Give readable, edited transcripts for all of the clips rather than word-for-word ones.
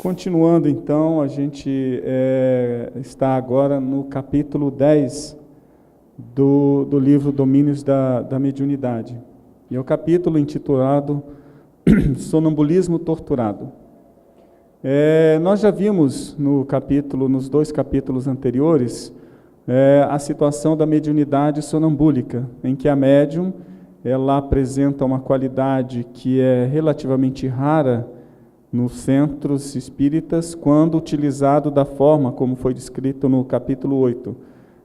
Continuando, então, a gente está agora no capítulo 10 do livro Domínios da Mediunidade. E é o capítulo intitulado Sonambulismo Torturado. Nós já vimos nos dois capítulos anteriores, a situação da mediunidade sonambúlica, em que a médium ela apresenta uma qualidade que é relativamente rara nos centros espíritas, quando utilizado da forma como foi descrito no capítulo 8,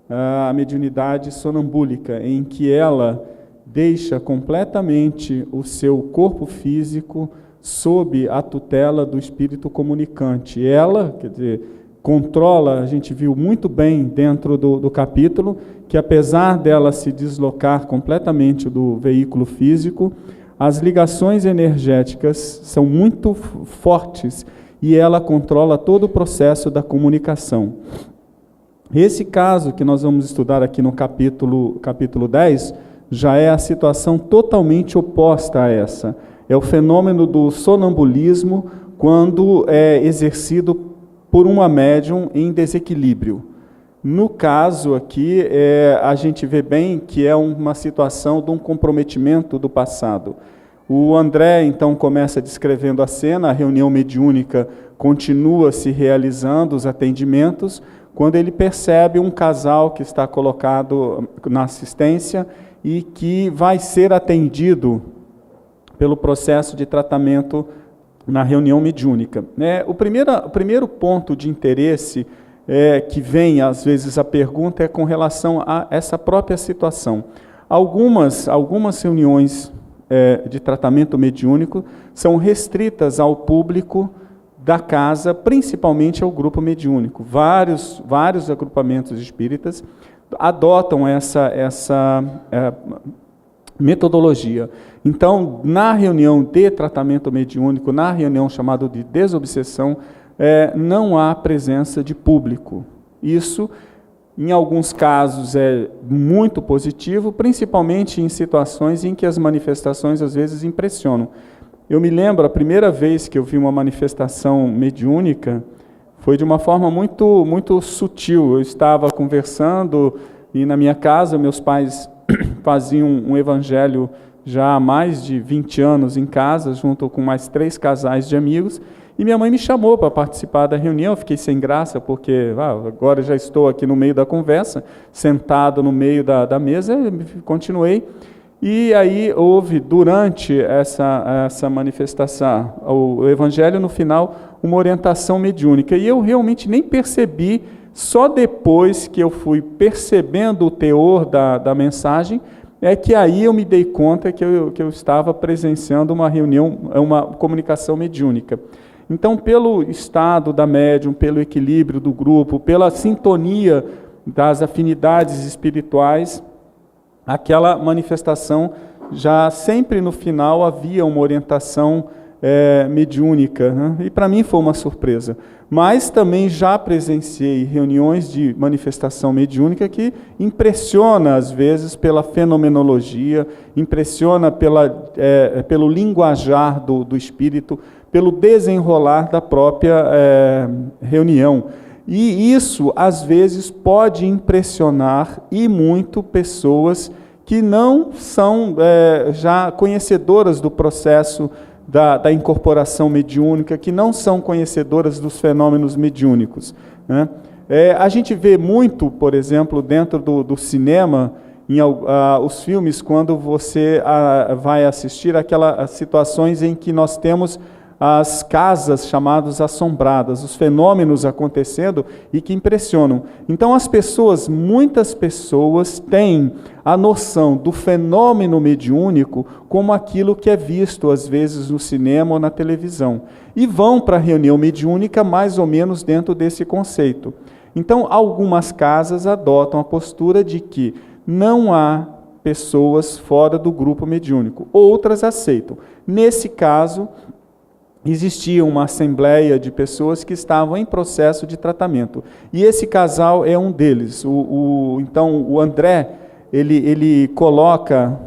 a mediunidade sonambúlica, em que ela deixa completamente o seu corpo físico sob a tutela do espírito comunicante. Ela, quer dizer, controla, a gente viu muito bem dentro do capítulo, que apesar dela se deslocar completamente do veículo físico, as ligações energéticas são muito fortes e ela controla todo o processo da comunicação. Esse caso que nós vamos estudar aqui no capítulo 10, já é a situação totalmente oposta a essa. É o fenômeno do sonambulismo quando é exercido por uma médium em desequilíbrio. No caso aqui, a gente vê bem que é uma situação de um comprometimento do passado. O André, então, começa descrevendo a cena, a reunião mediúnica continua se realizando, os atendimentos, quando ele percebe um casal que está colocado na assistência e que vai ser atendido pelo processo de tratamento na reunião mediúnica. O primeiro ponto de interesse que vem, às vezes, a pergunta é com relação a essa própria situação. Algumas reuniões de tratamento mediúnico são restritas ao público da casa, principalmente ao grupo mediúnico. Vários agrupamentos espíritas adotam essa metodologia. Então, na reunião de tratamento mediúnico, na reunião chamada de desobsessão, não há presença de público. Isso, em alguns casos, é muito positivo, principalmente em situações em que as manifestações, às vezes, impressionam. Eu me lembro, a primeira vez que eu vi uma manifestação mediúnica, foi de uma forma muito, muito sutil. Eu estava conversando, e na minha casa, meus pais faziam um evangelho já há mais de 20 anos em casa, junto com mais 3 casais de amigos, e minha mãe me chamou para participar da reunião. Eu fiquei sem graça, porque agora já estou aqui no meio da conversa, sentado no meio da mesa, e continuei. E aí houve, durante essa manifestação, o evangelho, no final, uma orientação mediúnica. E eu realmente nem percebi, só depois que eu fui percebendo o teor da mensagem, é que aí eu me dei conta que eu estava presenciando uma reunião, uma comunicação mediúnica. Então, pelo estado da médium, pelo equilíbrio do grupo, pela sintonia das afinidades espirituais, aquela manifestação, já sempre no final havia uma orientação mediúnica, né? E para mim foi uma surpresa. Mas também já presenciei reuniões de manifestação mediúnica que impressiona, às vezes, pela fenomenologia, impressiona pelo linguajar do espírito, pelo desenrolar da própria reunião. E isso, às vezes, pode impressionar e muito pessoas que não são já conhecedoras do processo da incorporação mediúnica, que não são conhecedoras dos fenômenos mediúnicos, né? A gente vê muito, por exemplo, dentro do cinema, os filmes, quando você vai assistir aquelas situações em que nós temos as casas chamadas assombradas, os fenômenos acontecendo e que impressionam. Então muitas pessoas têm a noção do fenômeno mediúnico como aquilo que é visto às vezes no cinema ou na televisão, e vão para a reunião mediúnica mais ou menos dentro desse conceito. Então, algumas casas adotam a postura de que não há pessoas fora do grupo mediúnico, outras aceitam. Nesse caso, existia uma assembleia de pessoas que estavam em processo de tratamento. E esse casal é um deles. Então, o André, ele coloca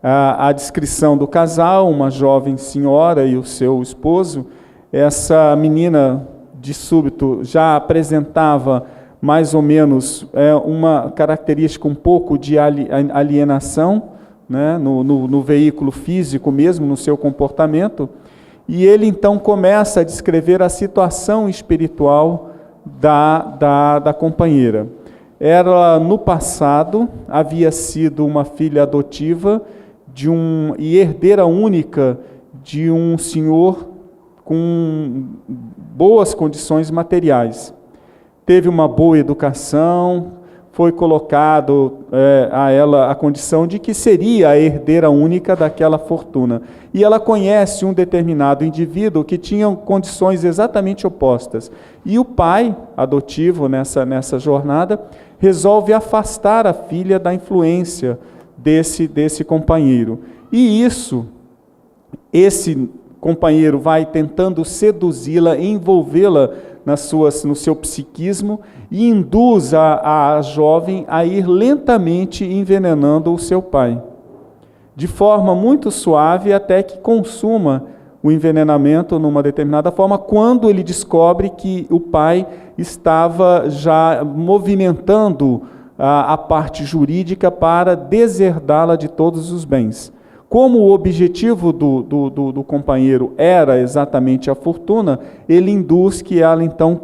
a descrição do casal, uma jovem senhora e o seu esposo, essa menina de súbito já apresentava mais ou menos uma característica um pouco de alienação, né, no veículo físico mesmo, no seu comportamento, e ele então começa a descrever a situação espiritual da companheira. Ela, no passado, havia sido uma filha adotiva e herdeira única de um senhor com boas condições materiais. Teve uma boa educação, foi colocado a ela a condição de que seria a herdeira única daquela fortuna. E ela conhece um determinado indivíduo que tinha condições exatamente opostas. E o pai adotivo nessa jornada resolve afastar a filha da influência desse companheiro. E esse companheiro vai tentando seduzi-la, envolvê-la no seu psiquismo e induz a jovem a ir lentamente envenenando o seu pai, de forma muito suave, até que consuma o envenenamento numa determinada forma, quando ele descobre que o pai estava já movimentando a parte jurídica para deserdá-la de todos os bens. Como o objetivo do companheiro era exatamente a fortuna, ele induz que ela então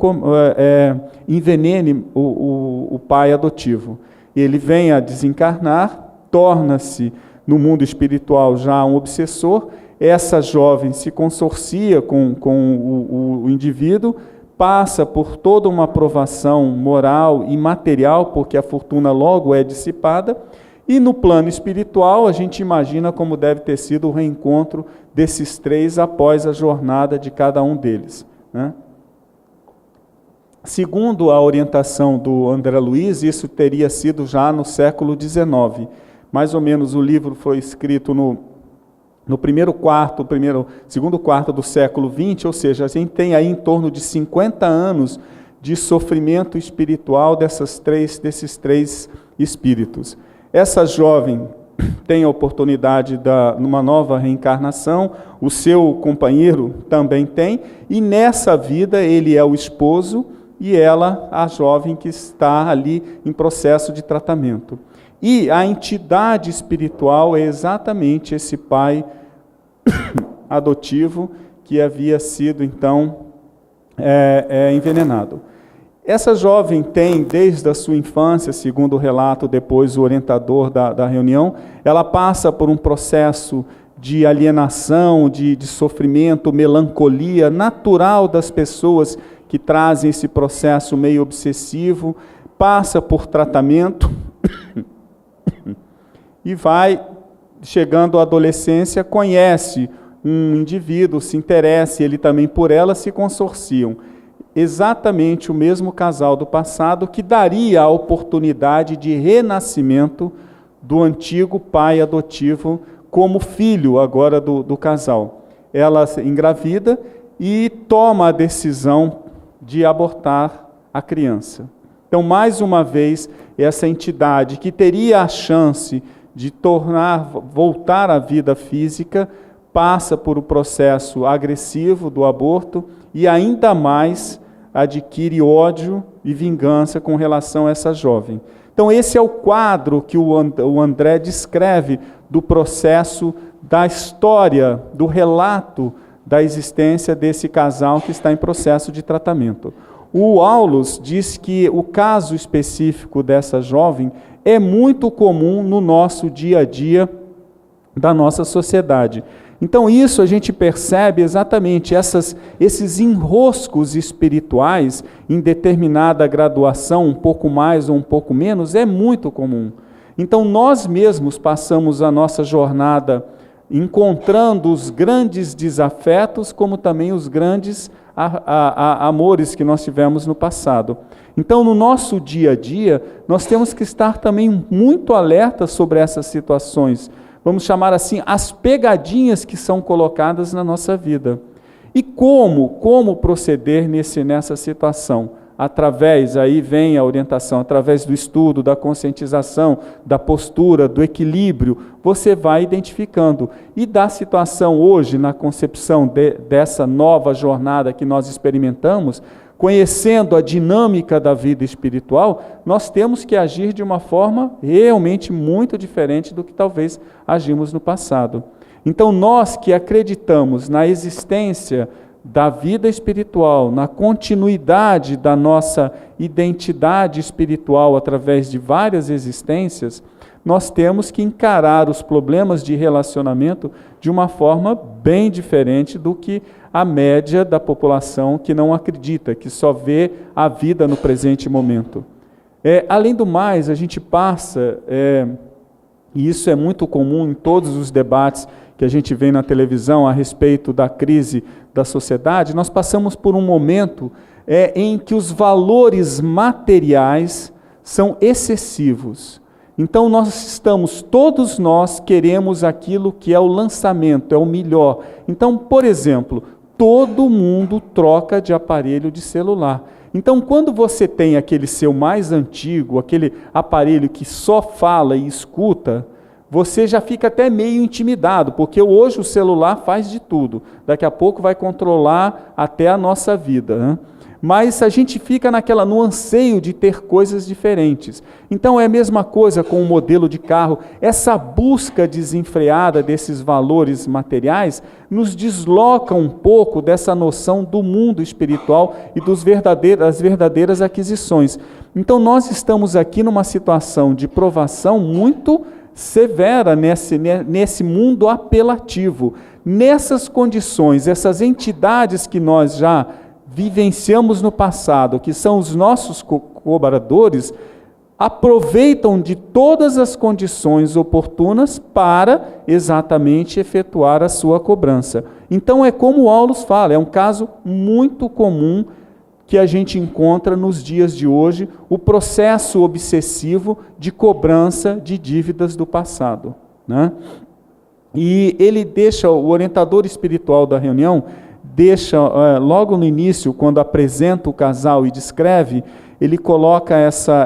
envenene o pai adotivo. Ele vem a desencarnar, torna-se no mundo espiritual já um obsessor. Essa jovem se consorcia com o indivíduo, passa por toda uma provação moral e material, porque a fortuna logo é dissipada. E no plano espiritual, a gente imagina como deve ter sido o reencontro desses três após a jornada de cada um deles, né? Segundo a orientação do André Luiz, isso teria sido já no século XIX. Mais ou menos o livro foi escrito no segundo quarto do século XX, ou seja, a gente tem aí em torno de 50 anos de sofrimento espiritual desses três espíritos. Essa jovem tem a oportunidade numa nova reencarnação, o seu companheiro também tem, e nessa vida ele é o esposo e ela a jovem que está ali em processo de tratamento. E a entidade espiritual é exatamente esse pai adotivo que havia sido então envenenado. Essa jovem tem, desde a sua infância, segundo o relato depois o orientador da reunião, ela passa por um processo de alienação, de sofrimento, melancolia, natural das pessoas que trazem esse processo meio obsessivo, passa por tratamento e vai, chegando à adolescência, conhece um indivíduo, se interessa, ele também por ela, se consorciam. Exatamente o mesmo casal do passado, que daria a oportunidade de renascimento do antigo pai adotivo como filho agora do casal. Ela engravida e toma a decisão de abortar a criança. Então, mais uma vez, essa entidade que teria a chance de voltar à vida física, passa por um processo agressivo do aborto e ainda mais adquire ódio e vingança com relação a essa jovem. Então esse é o quadro que o André descreve do processo, da história, do relato da existência desse casal que está em processo de tratamento. O Aulus diz que o caso específico dessa jovem é muito comum no nosso dia a dia da nossa sociedade. Então isso a gente percebe exatamente, esses enroscos espirituais em determinada graduação, um pouco mais ou um pouco menos, é muito comum. Então nós mesmos passamos a nossa jornada encontrando os grandes desafetos, como também os grandes amores que nós tivemos no passado. Então no nosso dia a dia, nós temos que estar também muito alertas sobre essas situações, vamos chamar assim, as pegadinhas que são colocadas na nossa vida. E como proceder nessa situação? através, aí vem a orientação, através do estudo, da conscientização, da postura, do equilíbrio, você vai identificando. E da situação hoje, na concepção dessa nova jornada que nós experimentamos, conhecendo a dinâmica da vida espiritual, nós temos que agir de uma forma realmente muito diferente do que talvez agimos no passado. Então, nós que acreditamos na existência da vida espiritual, na continuidade da nossa identidade espiritual através de várias existências, nós temos que encarar os problemas de relacionamento de uma forma bem diferente do que a média da população que não acredita, que só vê a vida no presente momento. Além do mais, a gente passa, e isso é muito comum em todos os debates que a gente vê na televisão a respeito da crise da sociedade, nós passamos por um momento em que os valores materiais são excessivos. Então todos nós queremos aquilo que é o lançamento, é o melhor. Então, por exemplo, todo mundo troca de aparelho de celular. Então, quando você tem aquele seu mais antigo, aquele aparelho que só fala e escuta, você já fica até meio intimidado, porque hoje o celular faz de tudo. Daqui a pouco vai controlar até a nossa vida, né? Mas a gente fica no anseio de ter coisas diferentes. Então é a mesma coisa com o modelo de carro. Essa busca desenfreada desses valores materiais nos desloca um pouco dessa noção do mundo espiritual e das verdadeiras aquisições. Então nós estamos aqui numa situação de provação muito severa nesse mundo apelativo. Nessas condições, essas entidades que nós já vivenciamos no passado, que são os nossos cobradores, aproveitam de todas as condições oportunas para exatamente efetuar a sua cobrança. Então é como o Aulus fala, é um caso muito comum que a gente encontra nos dias de hoje, o processo obsessivo de cobrança de dívidas do passado, né? E ele deixa, o orientador espiritual da reunião, deixa logo no início, quando apresenta o casal e descreve, ele coloca essa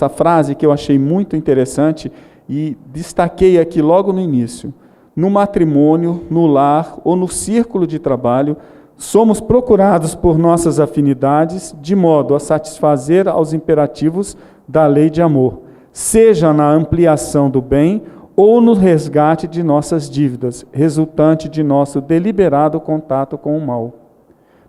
frase que eu achei muito interessante e destaquei aqui logo no início. No matrimônio, no lar ou no círculo de trabalho, somos procurados por nossas afinidades de modo a satisfazer aos imperativos da lei de amor, seja na ampliação do bem ou no resgate de nossas dívidas, resultante de nosso deliberado contato com o mal.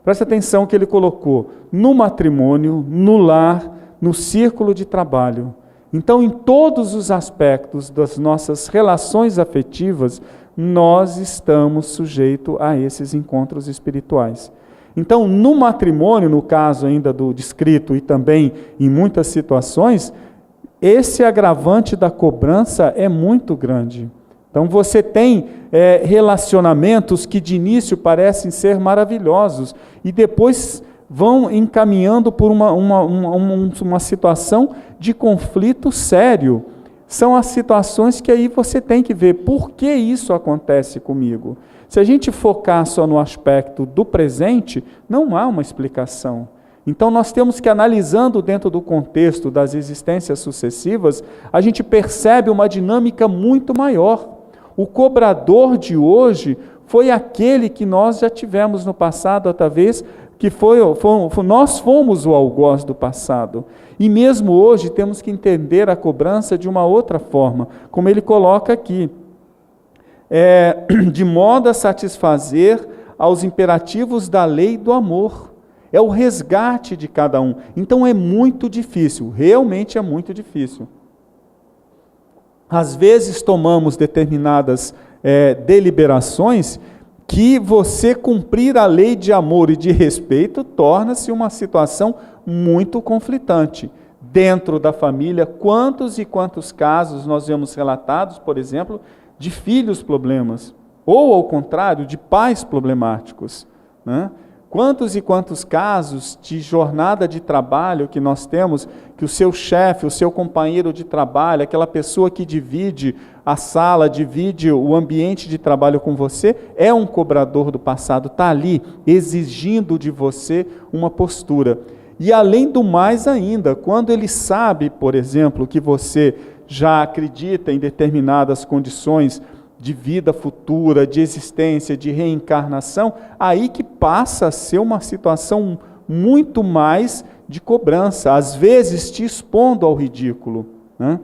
Presta atenção que ele colocou no matrimônio, no lar, no círculo de trabalho. Então, em todos os aspectos das nossas relações afetivas, nós estamos sujeitos a esses encontros espirituais. Então, no matrimônio, no caso ainda do descrito e também em muitas situações, esse agravante da cobrança é muito grande. Então você tem relacionamentos que de início parecem ser maravilhosos e depois vão encaminhando por uma situação de conflito sério. São as situações que aí você tem que ver por que isso acontece comigo. Se a gente focar só no aspecto do presente, não há uma explicação. Então nós temos que, analisando dentro do contexto das existências sucessivas, a gente percebe uma dinâmica muito maior. O cobrador de hoje foi aquele que nós já tivemos no passado, talvez, que nós fomos o algoz do passado. E mesmo hoje temos que entender a cobrança de uma outra forma, como ele coloca aqui, de modo a satisfazer aos imperativos da lei do amor. É o resgate de cada um. Então é muito difícil, realmente é muito difícil. Às vezes tomamos determinadas deliberações que você cumprir a lei de amor e de respeito torna-se uma situação muito conflitante. Dentro da família, quantos e quantos casos nós vemos relatados, por exemplo, de filhos problemas, ou ao contrário, de pais problemáticos, né? Quantos e quantos casos de jornada de trabalho que nós temos, que o seu chefe, o seu companheiro de trabalho, aquela pessoa que divide a sala, divide o ambiente de trabalho com você, é um cobrador do passado, está ali exigindo de você uma postura. E além do mais ainda, quando ele sabe, por exemplo, que você já acredita em determinadas condições de vida futura, de existência, de reencarnação, aí que passa a ser uma situação muito mais de cobrança, às vezes te expondo ao ridículo, né?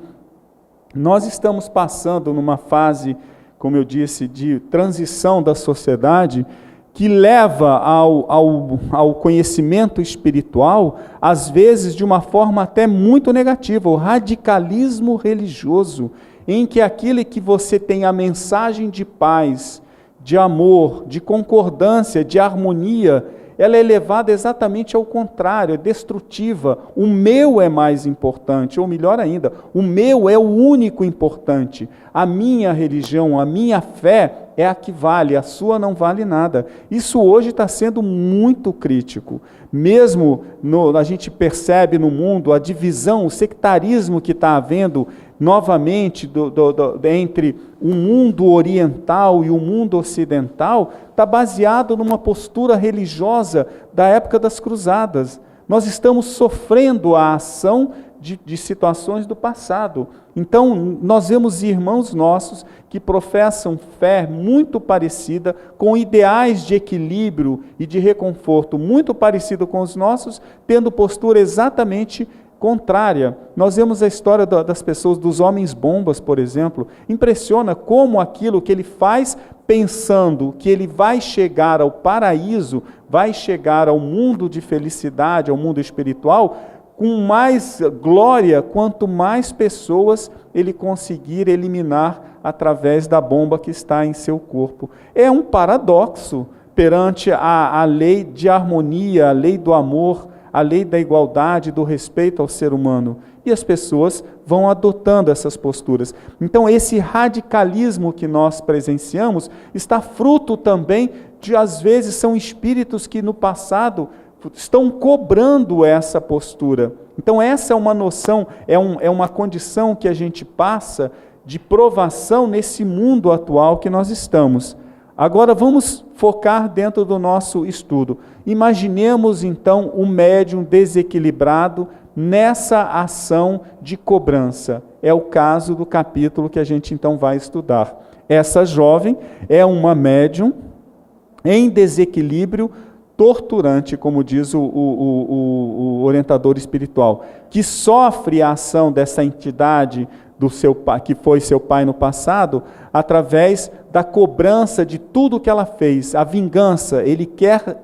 Nós estamos passando numa fase, como eu disse, de transição da sociedade, que leva ao conhecimento espiritual, às vezes de uma forma até muito negativa, o radicalismo religioso, em que aquilo que você tem a mensagem de paz, de amor, de concordância, de harmonia, ela é levada exatamente ao contrário, é destrutiva. O meu é mais importante, ou melhor ainda, o meu é o único importante. A minha religião, a minha fé é a que vale, a sua não vale nada. Isso hoje está sendo muito crítico. Mesmo a gente percebe no mundo a divisão, o sectarismo que está havendo novamente entre o mundo oriental e o mundo ocidental, está baseado numa postura religiosa da época das cruzadas. Nós estamos sofrendo a ação de situações do passado. Então, nós vemos irmãos nossos que professam fé muito parecida, com ideais de equilíbrio e de reconforto muito parecido com os nossos, tendo postura exatamente contrária. Nós vemos a história das pessoas, dos homens bombas, por exemplo. Impressiona como aquilo que ele faz pensando que ele vai chegar ao paraíso, vai chegar ao mundo de felicidade, ao mundo espiritual, com mais glória, quanto mais pessoas ele conseguir eliminar através da bomba que está em seu corpo. É um paradoxo perante a lei de harmonia, a lei do amor, a lei da igualdade, do respeito ao ser humano. E as pessoas vão adotando essas posturas. Então, esse radicalismo que nós presenciamos está fruto também de, às vezes, são espíritos que no passado estão cobrando essa postura. Então, essa é uma noção, é uma condição que a gente passa de provação nesse mundo atual que nós estamos. Agora vamos focar dentro do nosso estudo. Imaginemos então um médium desequilibrado nessa ação de cobrança. É o caso do capítulo que a gente então vai estudar. Essa jovem é uma médium em desequilíbrio torturante, como diz o orientador espiritual, que sofre a ação dessa entidade do seu pai, que foi seu pai no passado, através da cobrança de tudo que ela fez, a vingança. Ele quer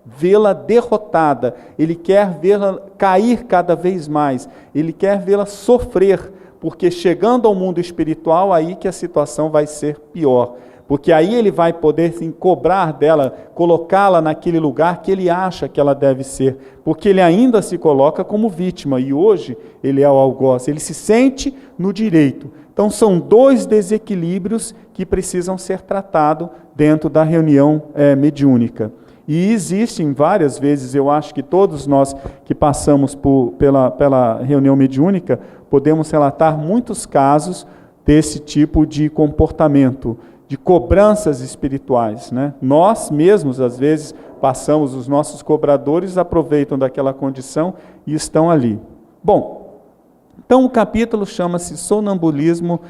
vê-la derrotada, ele quer vê-la cair cada vez mais, ele quer vê-la sofrer, porque chegando ao mundo espiritual, aí que a situação vai ser pior. Porque aí ele vai poder sim, cobrar dela, colocá-la naquele lugar que ele acha que ela deve ser, porque ele ainda se coloca como vítima, e hoje ele é o algoz, ele se sente no direito. Então são dois desequilíbrios que precisam ser tratados dentro da reunião mediúnica. E existem várias vezes, eu acho que todos nós que passamos pela reunião mediúnica, podemos relatar muitos casos desse tipo de comportamento, de cobranças espirituais, né? Nós mesmos, às vezes, passamos, os nossos cobradores aproveitam daquela condição e estão ali. Bom, então o capítulo chama-se Sonambulismo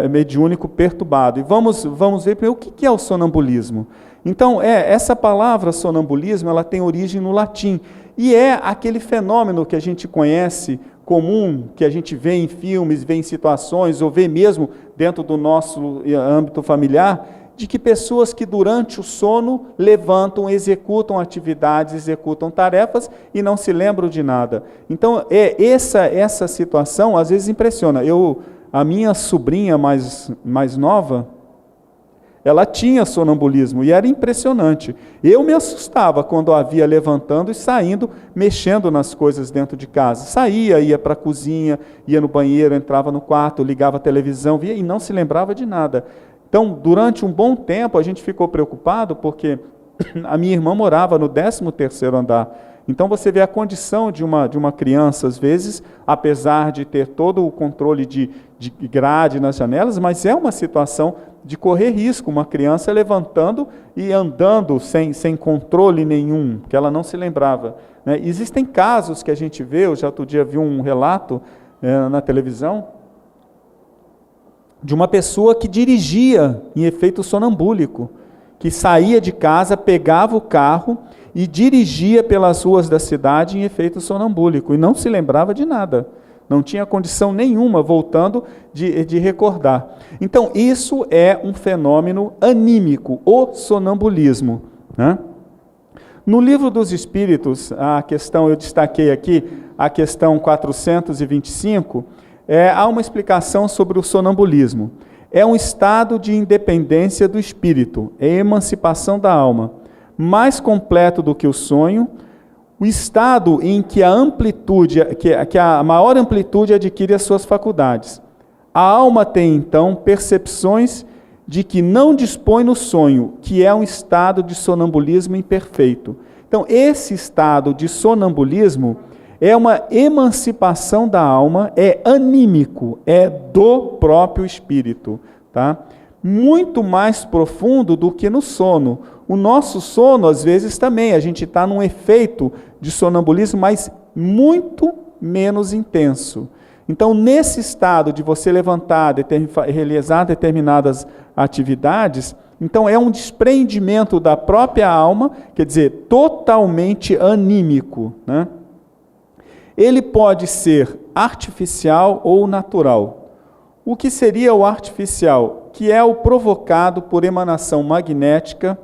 Mediúnico Perturbado. E vamos ver o que é o sonambulismo. Então, essa palavra sonambulismo, ela tem origem no latim, e é aquele fenômeno que a gente conhece, comum, que a gente vê em filmes, vê em situações, ou vê mesmo dentro do nosso âmbito familiar, de que pessoas que durante o sono levantam, executam atividades, executam tarefas e não se lembram de nada. Então, essa situação às vezes impressiona. A minha sobrinha mais nova, ela tinha sonambulismo e era impressionante. Eu me assustava quando a via levantando e saindo, mexendo nas coisas dentro de casa. Saía, ia para a cozinha, ia no banheiro, entrava no quarto, ligava a televisão, via e não se lembrava de nada. Então, durante um bom tempo, a gente ficou preocupado porque A minha irmã morava no 13º andar. Então você vê a condição de uma criança, às vezes, apesar de ter todo o controle de grade nas janelas, mas é uma situação de correr risco, uma criança levantando e andando sem controle nenhum, que ela não se lembrava. Né? Existem casos que a gente vê, eu já outro dia vi um relato na televisão, de uma pessoa que dirigia em efeito sonambúlico, que saía de casa, pegava o carro e dirigia pelas ruas da cidade em efeito sonambúlico, e não se lembrava de nada, não tinha condição nenhuma, voltando, de recordar. Então, isso é um fenômeno anímico, o sonambulismo. Né? No Livro dos Espíritos, a questão, eu destaquei aqui, a questão 425, há uma explicação sobre o sonambulismo. É um estado de independência do espírito, é emancipação da alma, mais completo do que o sonho, o estado em que a amplitude, que a maior amplitude adquire as suas faculdades. A alma tem, então, percepções de que não dispõe no sonho, que é um estado de sonambulismo imperfeito. Então, esse estado de sonambulismo é uma emancipação da alma, é anímico, é do próprio espírito, tá? Muito mais profundo do que no sono. O nosso sono, às vezes, também, a gente está num efeito de sonambulismo, mas muito menos intenso. Então, nesse estado de você levantar, realizar determinadas atividades, então é um desprendimento da própria alma, quer dizer, totalmente anímico, né? Ele pode ser artificial ou natural. O que seria o artificial? Que é o provocado por emanação magnética.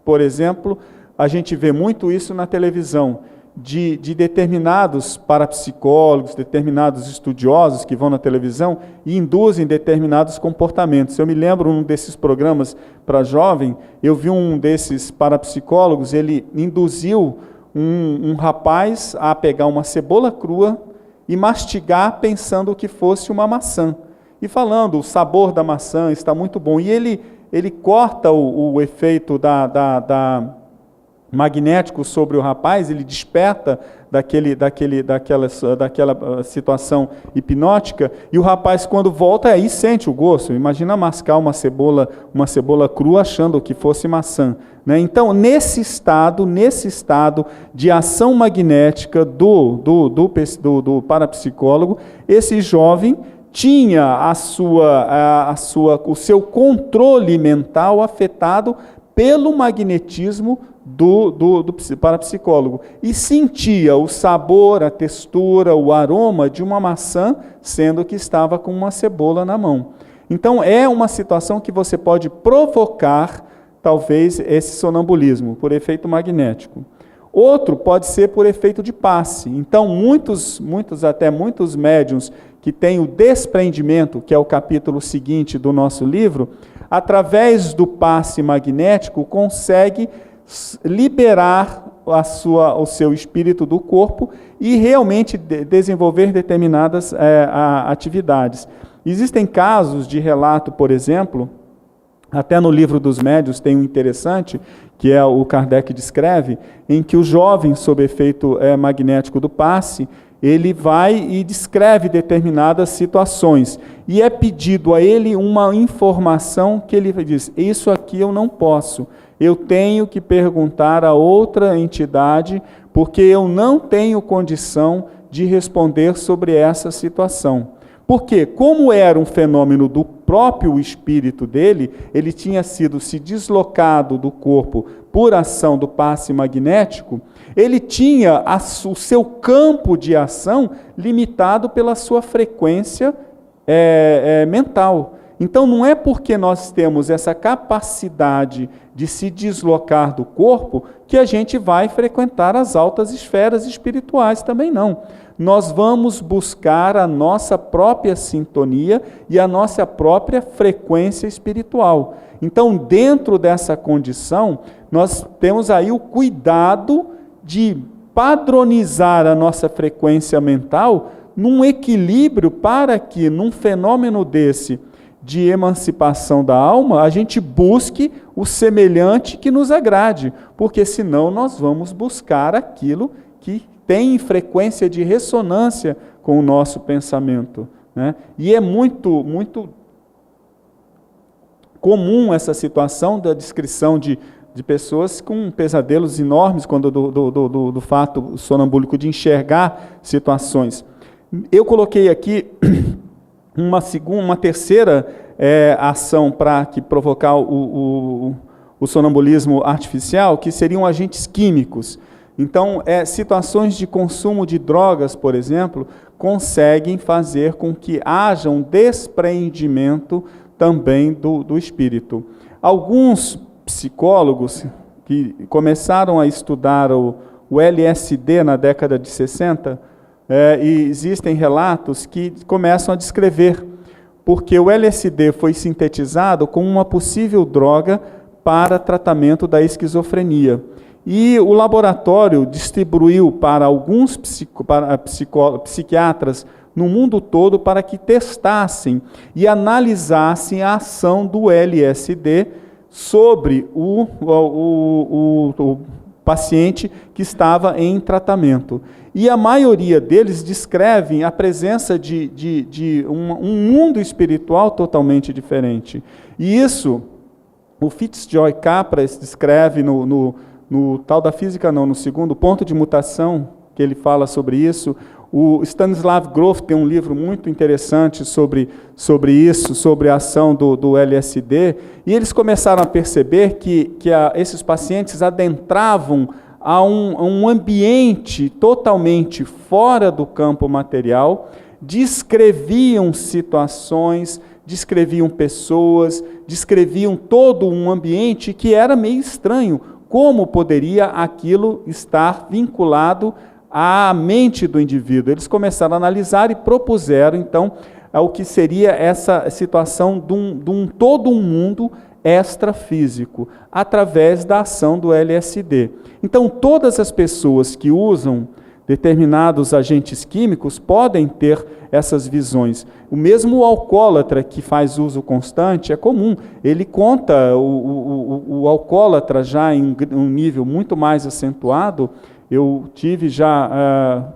Por exemplo, a gente vê muito isso na televisão, de determinados parapsicólogos, determinados estudiosos que vão na televisão e induzem determinados comportamentos. Eu me lembro, num desses programas para jovem, eu vi um desses parapsicólogos, ele induziu um rapaz a pegar uma cebola crua e mastigar pensando que fosse uma maçã. E falando, o sabor da maçã está muito bom. E ele corta o efeito magnético sobre o rapaz, ele desperta daquela situação hipnótica, e o rapaz, quando volta, aí sente o gosto. Imagina mascar uma cebola crua achando que fosse maçã. Né? Então, nesse estado de ação magnética do parapsicólogo, esse jovem tinha o seu controle mental afetado pelo magnetismo do parapsicólogo, e sentia o sabor, a textura, o aroma de uma maçã, sendo que estava com uma cebola na mão. Então, é uma situação que você pode provocar, talvez, esse sonambulismo, por efeito magnético. Outro pode ser por efeito de passe. Então, muitos médiuns que têm o desprendimento, que é o capítulo seguinte do nosso livro, através do passe magnético, consegue liberar o seu espírito do corpo e realmente desenvolver determinadas atividades. Existem casos de relato, por exemplo, até no Livro dos Médiuns tem um interessante, que o Kardec descreve, em que o jovem, sob efeito magnético do passe, ele vai e descreve determinadas situações, e é pedido a ele uma informação que ele diz: isso aqui eu não posso, eu tenho que perguntar a outra entidade, porque eu não tenho condição de responder sobre essa situação. Porque, como era um fenômeno do próprio espírito dele, ele tinha sido se deslocado do corpo por ação do passe magnético, ele tinha o seu campo de ação limitado pela sua frequência mental. Então, não é porque nós temos essa capacidade de se deslocar do corpo que a gente vai frequentar as altas esferas espirituais também, não. Nós vamos buscar a nossa própria sintonia e a nossa própria frequência espiritual. Então, dentro dessa condição, nós temos aí o cuidado de padronizar a nossa frequência mental num equilíbrio para que, num fenômeno desse, de emancipação da alma, a gente busque o semelhante que nos agrade, porque senão nós vamos buscar aquilo que tem frequência de ressonância com o nosso pensamento, né? E é muito comum essa situação da descrição de pessoas com pesadelos enormes quando do fato sonambúlico de enxergar situações. Eu coloquei aqui uma terceira ação para provocar o sonambulismo artificial, que seriam agentes químicos. Então, situações de consumo de drogas, por exemplo, conseguem fazer com que haja um despreendimento também do espírito. Alguns psicólogos que começaram a estudar o LSD na década de 60, e existem relatos que começam a descrever, porque o LSD foi sintetizado como uma possível droga para tratamento da esquizofrenia. E o laboratório distribuiu para alguns psiquiatras no mundo todo para que testassem e analisassem a ação do LSD sobre o paciente que estava em tratamento. E a maioria deles descrevem a presença de um mundo espiritual totalmente diferente. E isso, o Fitzjoy Capra descreve no tal da física, não, no segundo ponto de mutação, que ele fala sobre isso. O Stanislav Grof tem um livro muito interessante sobre isso, sobre a ação do LSD, e eles começaram a perceber que esses pacientes adentravam a um ambiente totalmente fora do campo material, descreviam situações, descreviam pessoas, descreviam todo um ambiente que era meio estranho. Como poderia aquilo estar vinculado à mente do indivíduo? Eles começaram a analisar e propuseram, então, o que seria essa situação de todo um mundo extrafísico, através da ação do LSD. Então, todas as pessoas que usam determinados agentes químicos podem ter essas visões. O mesmo alcoólatra que faz uso constante é comum. Ele conta, o alcoólatra já em um nível muito mais acentuado. Eu tive já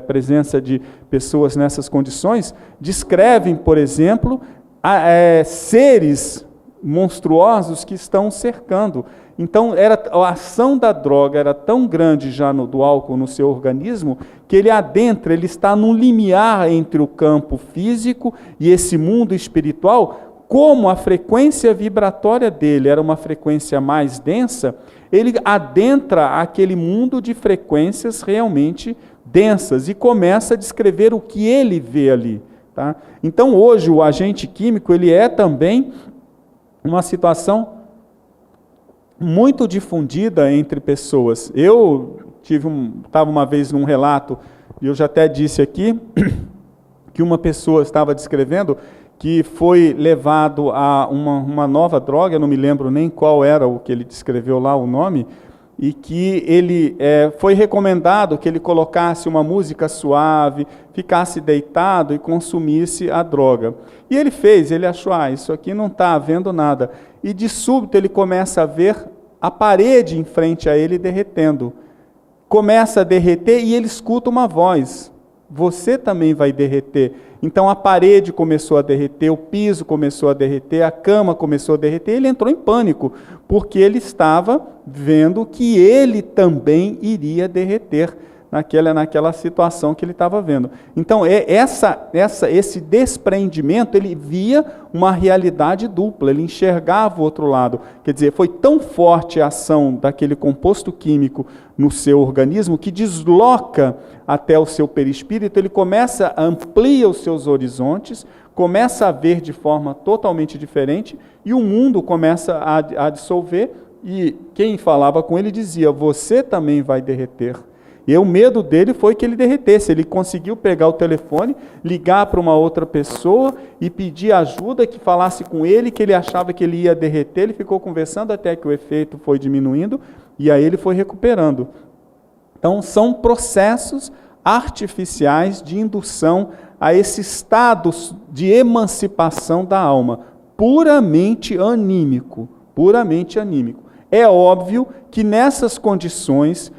presença de pessoas nessas condições, descrevem, por exemplo, seres monstruosos que estão cercando. Então, a ação da droga era tão grande já do álcool no seu organismo, que ele está num limiar entre o campo físico e esse mundo espiritual. Como a frequência vibratória dele era uma frequência mais densa, ele adentra aquele mundo de frequências realmente densas e começa a descrever o que ele vê ali. Tá? Então, hoje, o agente químico ele é também uma situação muito difundida entre pessoas. Eu estava uma vez num relato, e eu já até disse aqui, que uma pessoa estava descrevendo que foi levado a uma nova droga, eu não me lembro nem qual era o que ele descreveu lá, o nome, e que ele foi recomendado que ele colocasse uma música suave, ficasse deitado e consumisse a droga. E ele achou, isso aqui não está havendo nada. E de súbito ele começa a ver a parede em frente a ele derretendo. Começa a derreter e ele escuta uma voz: você também vai derreter. Então a parede começou a derreter, o piso começou a derreter, a cama começou a derreter, ele entrou em pânico, porque ele estava vendo que ele também iria derreter naquela situação que ele estava vendo. Então esse desprendimento, ele via uma realidade dupla, ele enxergava o outro lado. Quer dizer, foi tão forte a ação daquele composto químico no seu organismo que desloca até o seu perispírito, ele amplia os seus horizontes, começa a ver de forma totalmente diferente e o mundo começa a dissolver, e quem falava com ele dizia: você também vai derreter. E o medo dele foi que ele derretesse. Ele conseguiu pegar o telefone, ligar para uma outra pessoa e pedir ajuda, que falasse com ele, que ele achava que ele ia derreter. Ele ficou conversando até que o efeito foi diminuindo e aí ele foi recuperando. Então, são processos artificiais de indução a esse estado de emancipação da alma, puramente anímico, puramente anímico. É óbvio que nessas condições,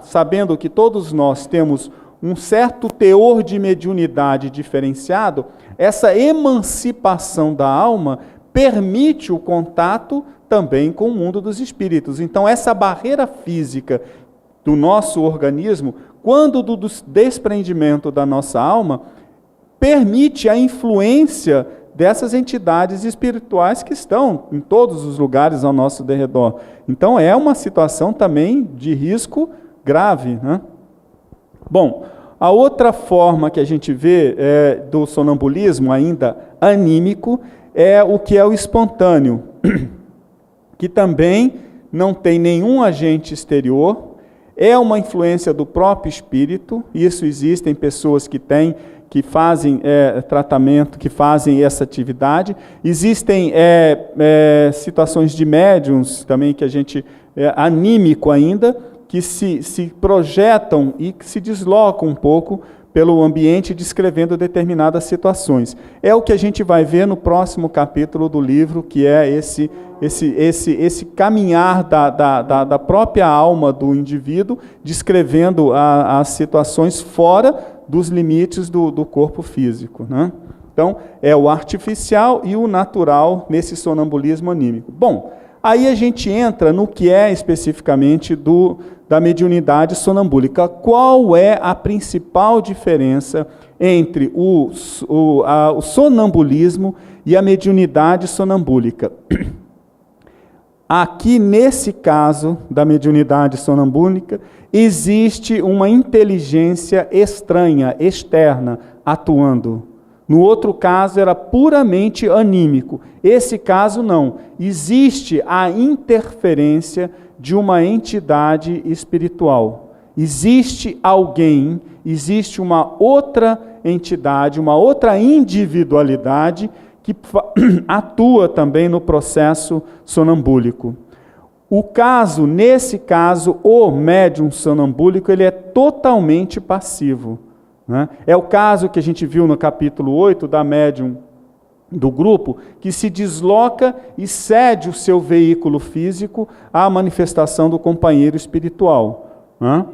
sabendo que todos nós temos um certo teor de mediunidade diferenciado, essa emancipação da alma permite o contato também com o mundo dos espíritos. Então, essa barreira física do nosso organismo, quando do desprendimento da nossa alma, permite a influência dessas entidades espirituais que estão em todos os lugares ao nosso derredor. Então, é uma situação também de risco grave, né? Bom, a outra forma que a gente vê do sonambulismo, ainda anímico, é o que é o espontâneo, que também não tem nenhum agente exterior, é uma influência do próprio espírito. Isso existem pessoas que fazem tratamento, que fazem essa atividade. Existem situações de médiums também que a gente, anímico ainda, que se projetam e que se deslocam um pouco pelo ambiente descrevendo determinadas situações. É o que a gente vai ver no próximo capítulo do livro, que é esse caminhar da própria alma do indivíduo, descrevendo as situações fora dos limites do corpo físico, né? Então, é o artificial e o natural nesse sonambulismo anímico. Bom, aí a gente entra no que é especificamente da mediunidade sonambúlica. Qual é a principal diferença entre o sonambulismo e a mediunidade sonambúlica? Aqui, nesse caso da mediunidade sonambúlica, existe uma inteligência estranha, externa, atuando. No outro caso, era puramente anímico. Esse caso, não. Existe a interferência de uma entidade espiritual. Existe alguém, existe uma outra entidade, uma outra individualidade que atua também no processo sonambúlico. Nesse caso, o médium sonambúlico, ele é totalmente passivo, né? É o caso que a gente viu no capítulo 8 da médium do grupo, que se desloca e cede o seu veículo físico à manifestação do companheiro espiritual, né?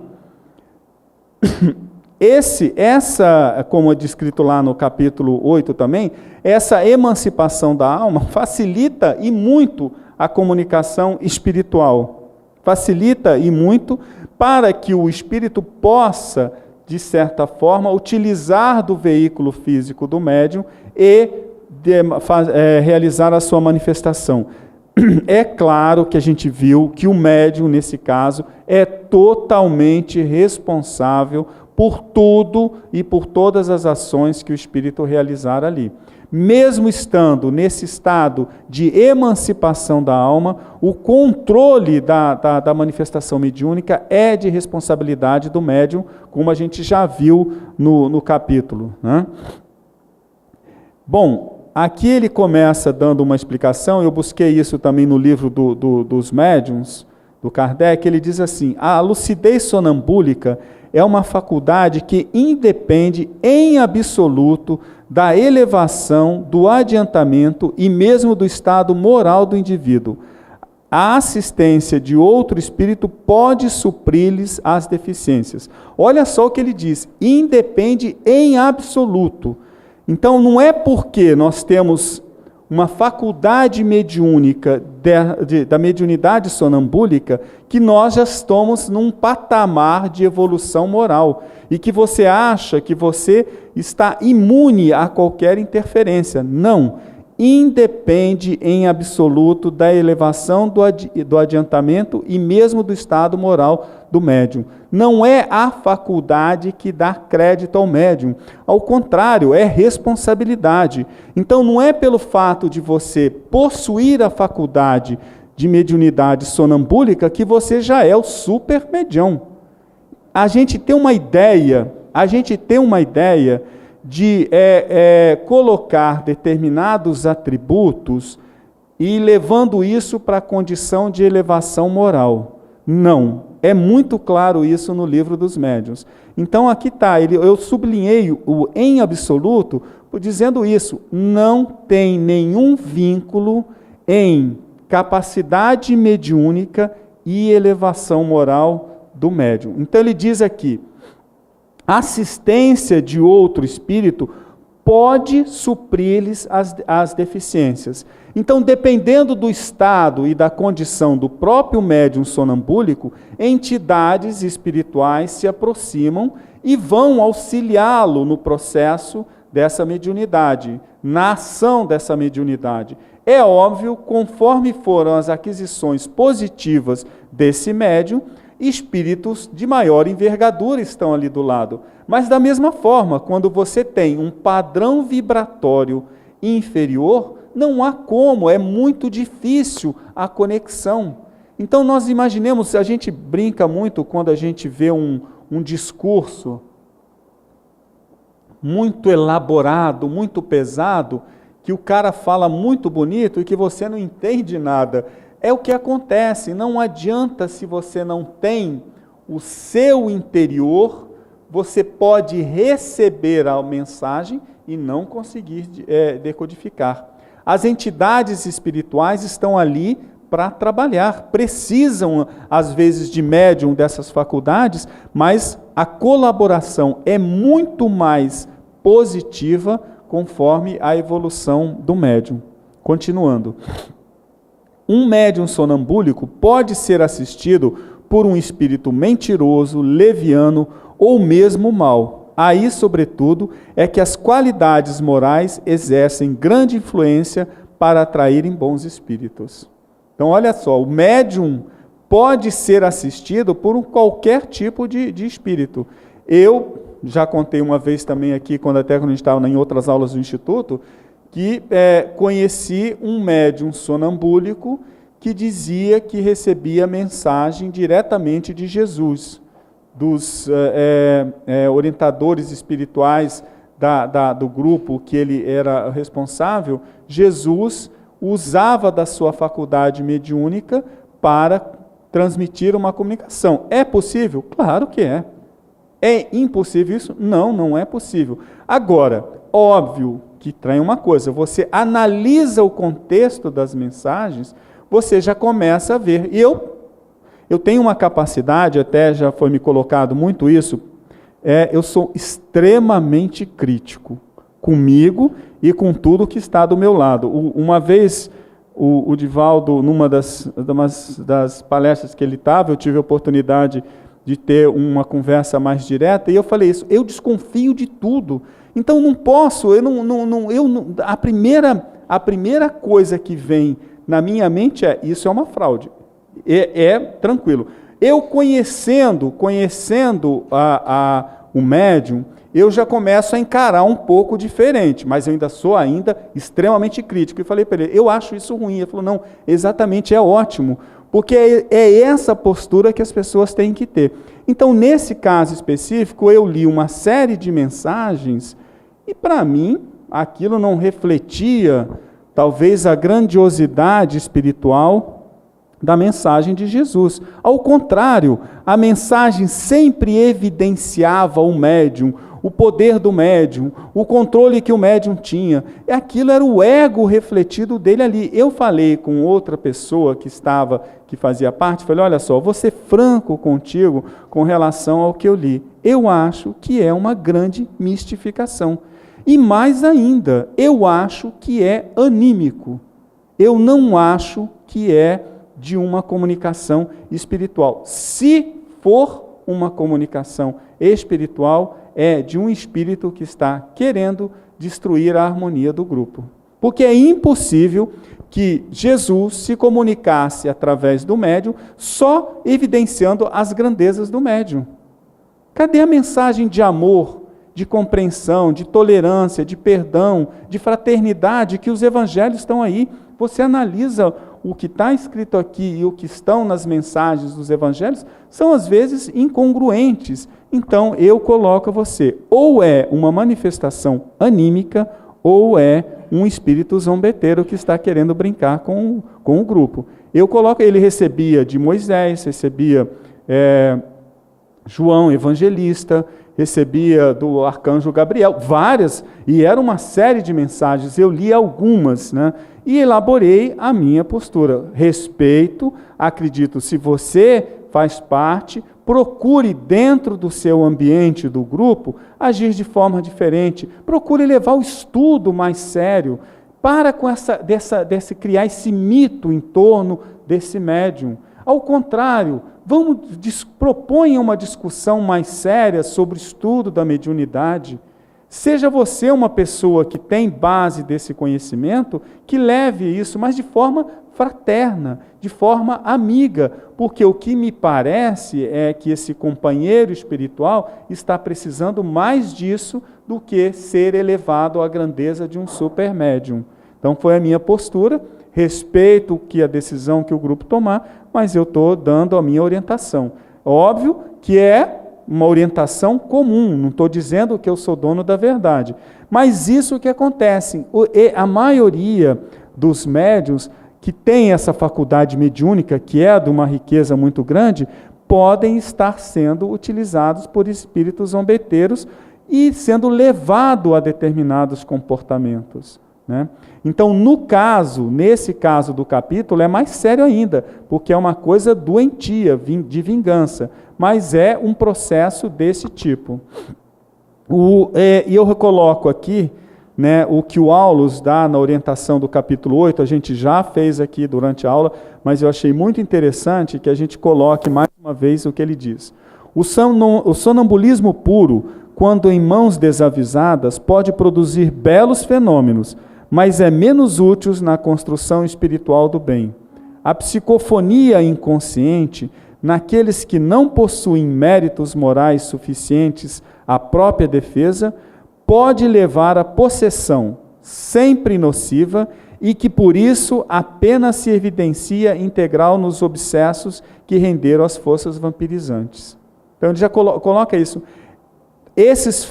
Como é descrito lá no capítulo 8 também, essa emancipação da alma facilita e muito a comunicação espiritual. Facilita e muito para que o espírito possa, de certa forma, utilizar do veículo físico do médium e realizar a sua manifestação. É claro que a gente viu que o médium, nesse caso, é totalmente responsável por tudo e por todas as ações que o espírito realizar ali. Mesmo estando nesse estado de emancipação da alma, o controle da manifestação mediúnica é de responsabilidade do médium, como a gente já viu no capítulo, né? Bom, aqui ele começa dando uma explicação, eu busquei isso também no livro dos médiuns, do Kardec. Ele diz assim: a lucidez sonambúlica é uma faculdade que independe em absoluto da elevação, do adiantamento e mesmo do estado moral do indivíduo. A assistência de outro espírito pode suprir-lhes as deficiências. Olha só o que ele diz: independe em absoluto. Então, não é porque nós temos uma faculdade mediúnica da mediunidade sonambúlica que nós já estamos num patamar de evolução moral e que você acha que você está imune a qualquer interferência. Não. Independe em absoluto da elevação, do adiantamento e mesmo do estado moral do médium. Não é a faculdade que dá crédito ao médium. Ao contrário, é responsabilidade. Então, não é pelo fato de você possuir a faculdade de mediunidade sonambúlica que você já é o super medião. A gente tem uma ideia de colocar determinados atributos e levando isso para a condição de elevação moral. Não. É muito claro isso no livro dos médiuns. Então aqui está, eu sublinhei o em absoluto, dizendo isso, não tem nenhum vínculo em capacidade mediúnica e elevação moral do médium. Então ele diz aqui, assistência de outro espírito pode suprir-lhes as deficiências. Então, dependendo do estado e da condição do próprio médium sonambúlico, entidades espirituais se aproximam e vão auxiliá-lo no processo dessa mediunidade, na ação dessa mediunidade. É óbvio, conforme foram as aquisições positivas desse médium, espíritos de maior envergadura estão ali do lado. Mas da mesma forma, quando você tem um padrão vibratório inferior, não há como, é muito difícil a conexão. Então nós imaginemos, a gente brinca muito quando a gente vê um discurso muito elaborado, muito pesado, que o cara fala muito bonito e que você não entende nada. É o que acontece, não adianta se você não tem o seu interior, você pode receber a mensagem e não conseguir decodificar. As entidades espirituais estão ali para trabalhar, precisam às vezes de médium dessas faculdades, mas a colaboração é muito mais positiva conforme a evolução do médium. Continuando. Um médium sonambúlico pode ser assistido por um espírito mentiroso, leviano ou mesmo mau. Aí, sobretudo, é que as qualidades morais exercem grande influência para atraírem bons espíritos. Então, olha só, o médium pode ser assistido por qualquer tipo de espírito. Eu já contei uma vez também aqui, quando a gente estava em outras aulas do Instituto, que conheci um médium sonambúlico que dizia que recebia mensagem diretamente de Jesus, dos orientadores espirituais do grupo que ele era responsável. Jesus usava da sua faculdade mediúnica para transmitir uma comunicação. É possível? Claro que é. É impossível isso? Não, não é possível. Agora, óbvio que tem uma coisa, você analisa o contexto das mensagens, você já começa a ver. E eu tenho uma capacidade, até já foi me colocado muito isso, eu sou extremamente crítico comigo e com tudo que está do meu lado. Uma vez, o Divaldo, numa das palestras que ele estava, eu tive a oportunidade de ter uma conversa mais direta, e eu falei isso, eu desconfio de tudo. Então não posso, a primeira coisa que vem na minha mente isso é uma fraude. Tranquilo. Eu conhecendo o médium, eu já começo a encarar um pouco diferente, mas eu ainda sou extremamente crítico. E falei para ele, eu acho isso ruim. Ele falou, não, exatamente, é ótimo, porque é essa postura que as pessoas têm que ter. Então, nesse caso específico, eu li uma série de mensagens e, para mim, aquilo não refletia, talvez, a grandiosidade espiritual da mensagem de Jesus. Ao contrário, a mensagem sempre evidenciava o médium, o poder do médium, o controle que o médium tinha. E aquilo era o ego refletido dele ali. Eu falei com outra pessoa que fazia parte, falei, olha só, vou ser franco contigo com relação ao que eu li. Eu acho que é uma grande mistificação. E mais ainda, eu acho que é anímico. Eu não acho que é de uma comunicação espiritual. Se for uma comunicação espiritual, é de um espírito que está querendo destruir a harmonia do grupo. Porque é impossível que Jesus se comunicasse através do médium, só evidenciando as grandezas do médium. Cadê a mensagem de amor, de compreensão, de tolerância, de perdão, de fraternidade, que os evangelhos estão aí? Você analisa o que está escrito aqui e o que estão nas mensagens dos evangelhos, são às vezes incongruentes. Então eu coloco você, ou é uma manifestação anímica, ou é um espírito zombeteiro que está querendo brincar com o grupo. Eu coloco, ele recebia de Moisés, recebia João, evangelista, recebia do arcanjo Gabriel, várias, e era uma série de mensagens, eu li algumas, né? E elaborei a minha postura. Respeito, acredito, se você faz parte, procure dentro do seu ambiente, do grupo, agir de forma diferente, procure levar o estudo mais sério, para com criar esse mito em torno desse médium. Ao contrário, proponha uma discussão mais séria sobre o estudo da mediunidade. Seja você uma pessoa que tem base desse conhecimento, que leve isso, mas de forma fraterna, de forma amiga, porque o que me parece é que esse companheiro espiritual está precisando mais disso do que ser elevado à grandeza de um super médium. Então foi a minha postura, respeito a decisão que o grupo tomar, mas eu estou dando a minha orientação. Óbvio que é uma orientação comum, não estou dizendo que eu sou dono da verdade, mas isso que acontece, a maioria dos médiuns que tem essa faculdade mediúnica, que é de uma riqueza muito grande, podem estar sendo utilizados por espíritos zombeteiros e sendo levado a determinados comportamentos, né? Então, nesse caso do capítulo, é mais sério ainda, porque é uma coisa doentia, de vingança, mas é um processo desse tipo. E eu recoloco aqui, né, o que o Aulus dá na orientação do capítulo 8, a gente já fez aqui durante a aula, mas eu achei muito interessante que a gente coloque mais uma vez o que ele diz. O sonambulismo puro, quando em mãos desavisadas, pode produzir belos fenômenos, mas é menos útil na construção espiritual do bem. A psicofonia inconsciente, naqueles que não possuem méritos morais suficientes à própria defesa, pode levar à possessão, sempre nociva, e que por isso apenas se evidencia integral nos obsessos que renderam as forças vampirizantes. Então ele já coloca isso. Esses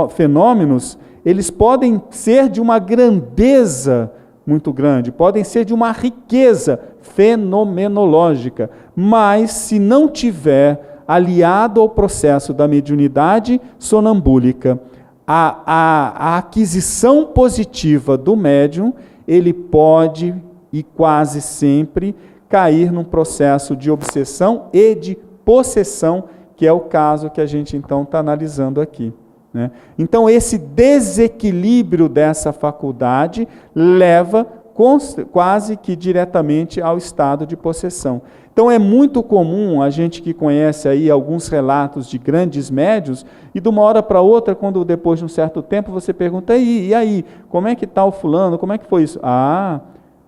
fenômenos, eles podem ser de uma grandeza muito grande, podem ser de uma riqueza fenomenológica, mas se não tiver aliado ao processo da mediunidade sonambúlica, a aquisição positiva do médium, ele pode, e quase sempre, cair num processo de obsessão e de possessão, que é o caso que a gente então está analisando aqui, né? Então esse desequilíbrio dessa faculdade leva quase que diretamente ao estado de possessão. Então é muito comum a gente que conhece aí alguns relatos de grandes médiuns, e de uma hora para outra, quando depois de um certo tempo você pergunta, e aí, como é que está o fulano, como é que foi isso?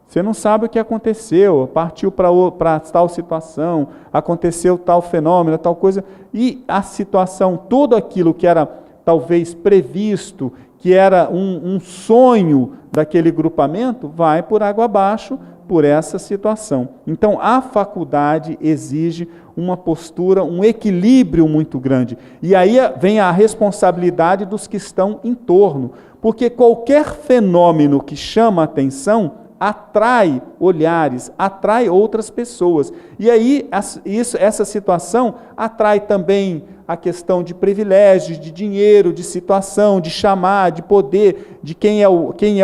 Você não sabe o que aconteceu, partiu para tal situação, aconteceu tal fenômeno, tal coisa, e a situação, tudo aquilo que era talvez previsto, que era um sonho daquele grupamento, vai por água abaixo por essa situação. Então, a faculdade exige uma postura, um equilíbrio muito grande. E aí vem a responsabilidade dos que estão em torno, porque qualquer fenômeno que chama a atenção atrai olhares, atrai outras pessoas. E aí essa situação atrai também a questão de privilégios, de dinheiro, de situação, de chamar, de poder, de quem é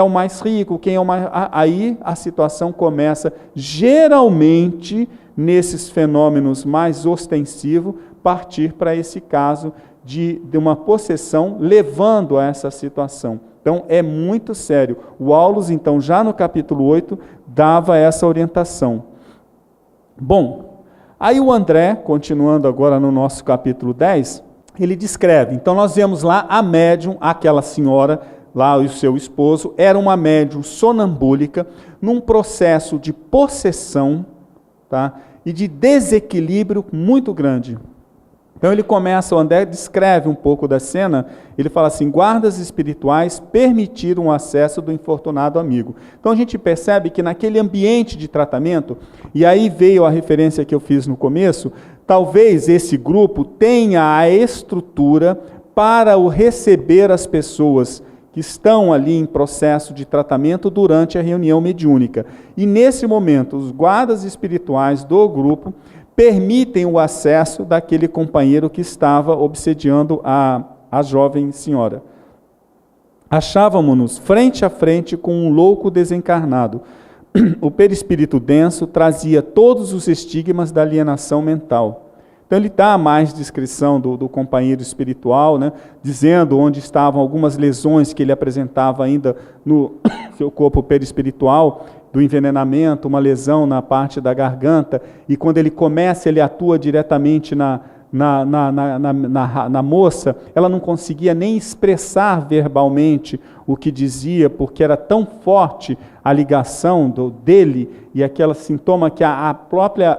o mais rico, quem é o mais... Aí a situação começa, geralmente, nesses fenômenos mais ostensivos, partir para esse caso de uma possessão, levando a essa situação. Então, é muito sério. O Aulus, então, já no capítulo 8, dava essa orientação. Bom, aí o André, continuando agora no nosso capítulo 10, ele descreve. Então, nós vemos lá a médium, aquela senhora, lá o seu esposo, era uma médium sonambúlica, num processo de possessão, tá? E de desequilíbrio muito grande. Então ele começa, o André descreve um pouco da cena, ele fala assim, guardas espirituais permitiram o acesso do infortunado amigo. Então a gente percebe que naquele ambiente de tratamento, e aí veio a referência que eu fiz no começo, talvez esse grupo tenha a estrutura para o receber as pessoas que estão ali em processo de tratamento durante a reunião mediúnica. E nesse momento, os guardas espirituais do grupo permitem o acesso daquele companheiro que estava obsediando a jovem senhora. Achávamos-nos frente a frente com um louco desencarnado. O perispírito denso trazia todos os estigmas da alienação mental. Então ele dá mais descrição do companheiro espiritual, né, dizendo onde estavam algumas lesões que ele apresentava ainda no seu corpo perispiritual, do envenenamento, uma lesão na parte da garganta, e quando ele começa, ele atua diretamente na moça, ela não conseguia nem expressar verbalmente o que dizia, porque era tão forte a ligação dele, e aquele sintoma que a própria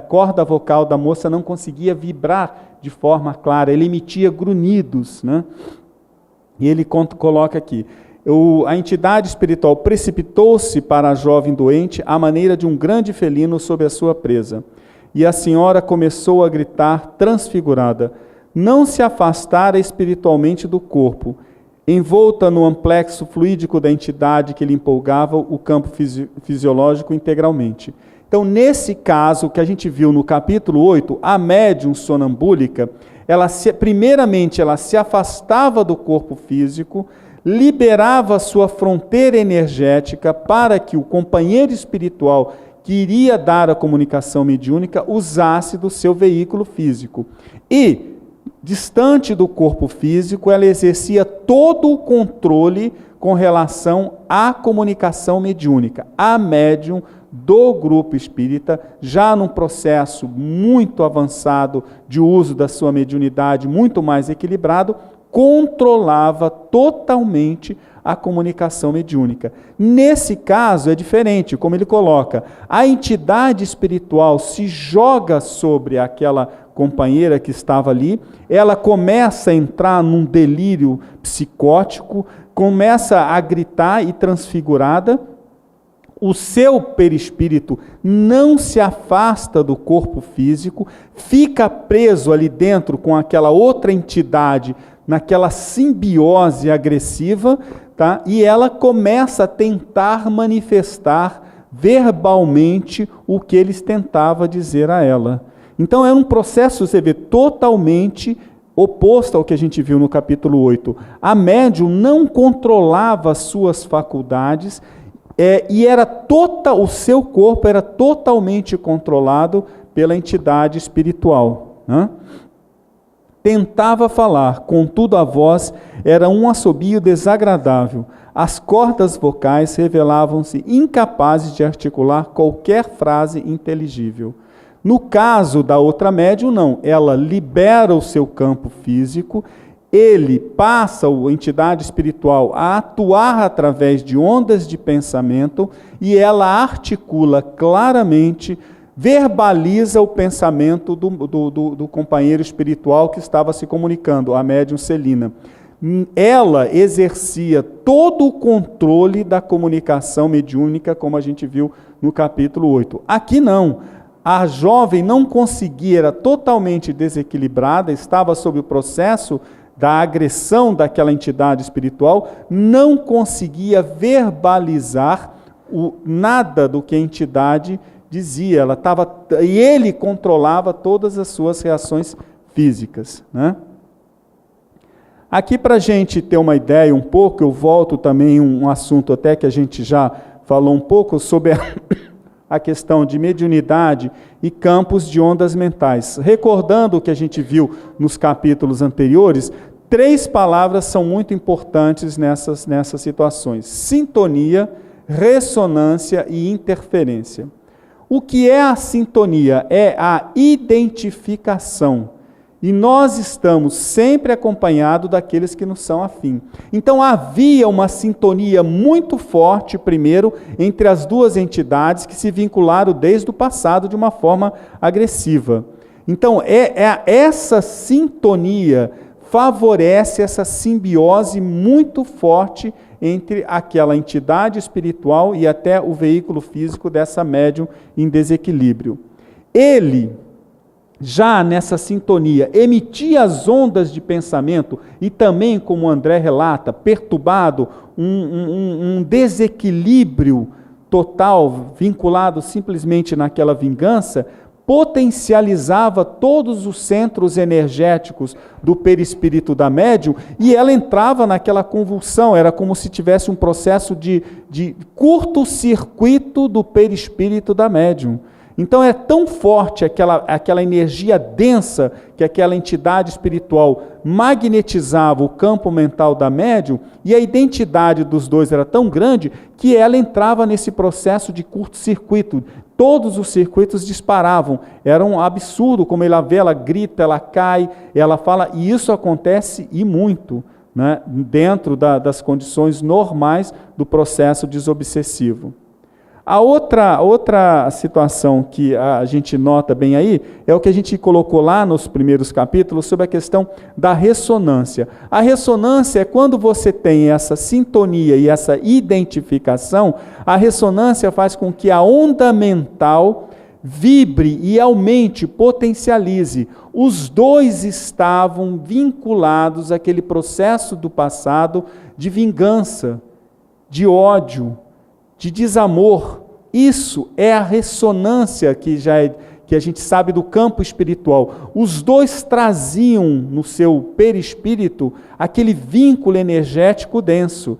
corda vocal da moça não conseguia vibrar de forma clara, ele emitia grunhidos, né? E ele coloca aqui, a entidade espiritual precipitou-se para a jovem doente à maneira de um grande felino sob a sua presa. E a senhora começou a gritar, transfigurada, não se afastara espiritualmente do corpo, envolta no amplexo fluídico da entidade que lhe empolgava o campo fisiológico integralmente. Então, nesse caso que a gente viu no capítulo 8, a médium sonambúlica, primeiramente ela se afastava do corpo físico, liberava a sua fronteira energética para que o companheiro espiritual que iria dar a comunicação mediúnica usasse do seu veículo físico. E, distante do corpo físico, ela exercia todo o controle com relação à comunicação mediúnica. A médium do grupo espírita, já num processo muito avançado de uso da sua mediunidade, muito mais equilibrado, controlava totalmente a comunicação mediúnica. Nesse caso é diferente, como ele coloca, a entidade espiritual se joga sobre aquela companheira que estava ali, ela começa a entrar num delírio psicótico, começa a gritar e transfigurada, o seu perispírito não se afasta do corpo físico, fica preso ali dentro com aquela outra entidade, naquela simbiose agressiva, tá? E ela começa a tentar manifestar verbalmente o que eles tentavam dizer a ela. Então era um processo, você vê, totalmente oposto ao que a gente viu no capítulo 8. A médium não controlava as suas faculdades, e o seu corpo era totalmente controlado pela entidade espiritual, né? Tentava falar, contudo a voz era um assobio desagradável. As cordas vocais revelavam-se incapazes de articular qualquer frase inteligível. No caso da outra médium, não. Ela libera o seu campo físico, ele passa, a entidade espiritual, a atuar através de ondas de pensamento e ela articula claramente, verbaliza o pensamento do companheiro espiritual que estava se comunicando, a médium Celina. Ela exercia todo o controle da comunicação mediúnica, como a gente viu no capítulo 8. Aqui não. A jovem não conseguia, era totalmente desequilibrada, estava sob o processo da agressão daquela entidade espiritual, não conseguia verbalizar nada do que a entidade dizia, e ele controlava todas as suas reações físicas, né? Aqui, para a gente ter uma ideia um pouco, eu volto também um assunto até que a gente já falou um pouco sobre a questão de mediunidade e campos de ondas mentais. Recordando o que a gente viu nos capítulos anteriores, 3 palavras são muito importantes nessas situações: sintonia, ressonância e interferência. O que é a sintonia? É a identificação. E nós estamos sempre acompanhados daqueles que nos são afim. Então havia uma sintonia muito forte, primeiro, entre as duas entidades que se vincularam desde o passado de uma forma agressiva. Então essa sintonia favorece essa simbiose muito forte entre aquela entidade espiritual e até o veículo físico dessa médium em desequilíbrio. Ele, já nessa sintonia, emitia as ondas de pensamento e também, como André relata, perturbado, um desequilíbrio total, vinculado simplesmente naquela vingança, potencializava todos os centros energéticos do perispírito da médium, e ela entrava naquela convulsão, era como se tivesse um processo de curto-circuito do perispírito da médium. Então é tão forte aquela energia densa que aquela entidade espiritual magnetizava o campo mental da médium, e a identidade dos dois era tão grande que ela entrava nesse processo de curto-circuito. Todos os circuitos disparavam. Era um absurdo, como ela vê, ela grita, ela cai, ela fala, e isso acontece e muito, né, dentro das condições normais do processo desobsessivo. A outra situação que a gente nota bem aí é o que a gente colocou lá nos primeiros capítulos sobre a questão da ressonância. A ressonância é quando você tem essa sintonia e essa identificação, a ressonância faz com que a onda mental vibre e aumente, potencialize. Os dois estavam vinculados àquele processo do passado de vingança, de ódio, de desamor. Isso é a ressonância que a gente sabe do campo espiritual. Os dois traziam no seu perispírito aquele vínculo energético denso.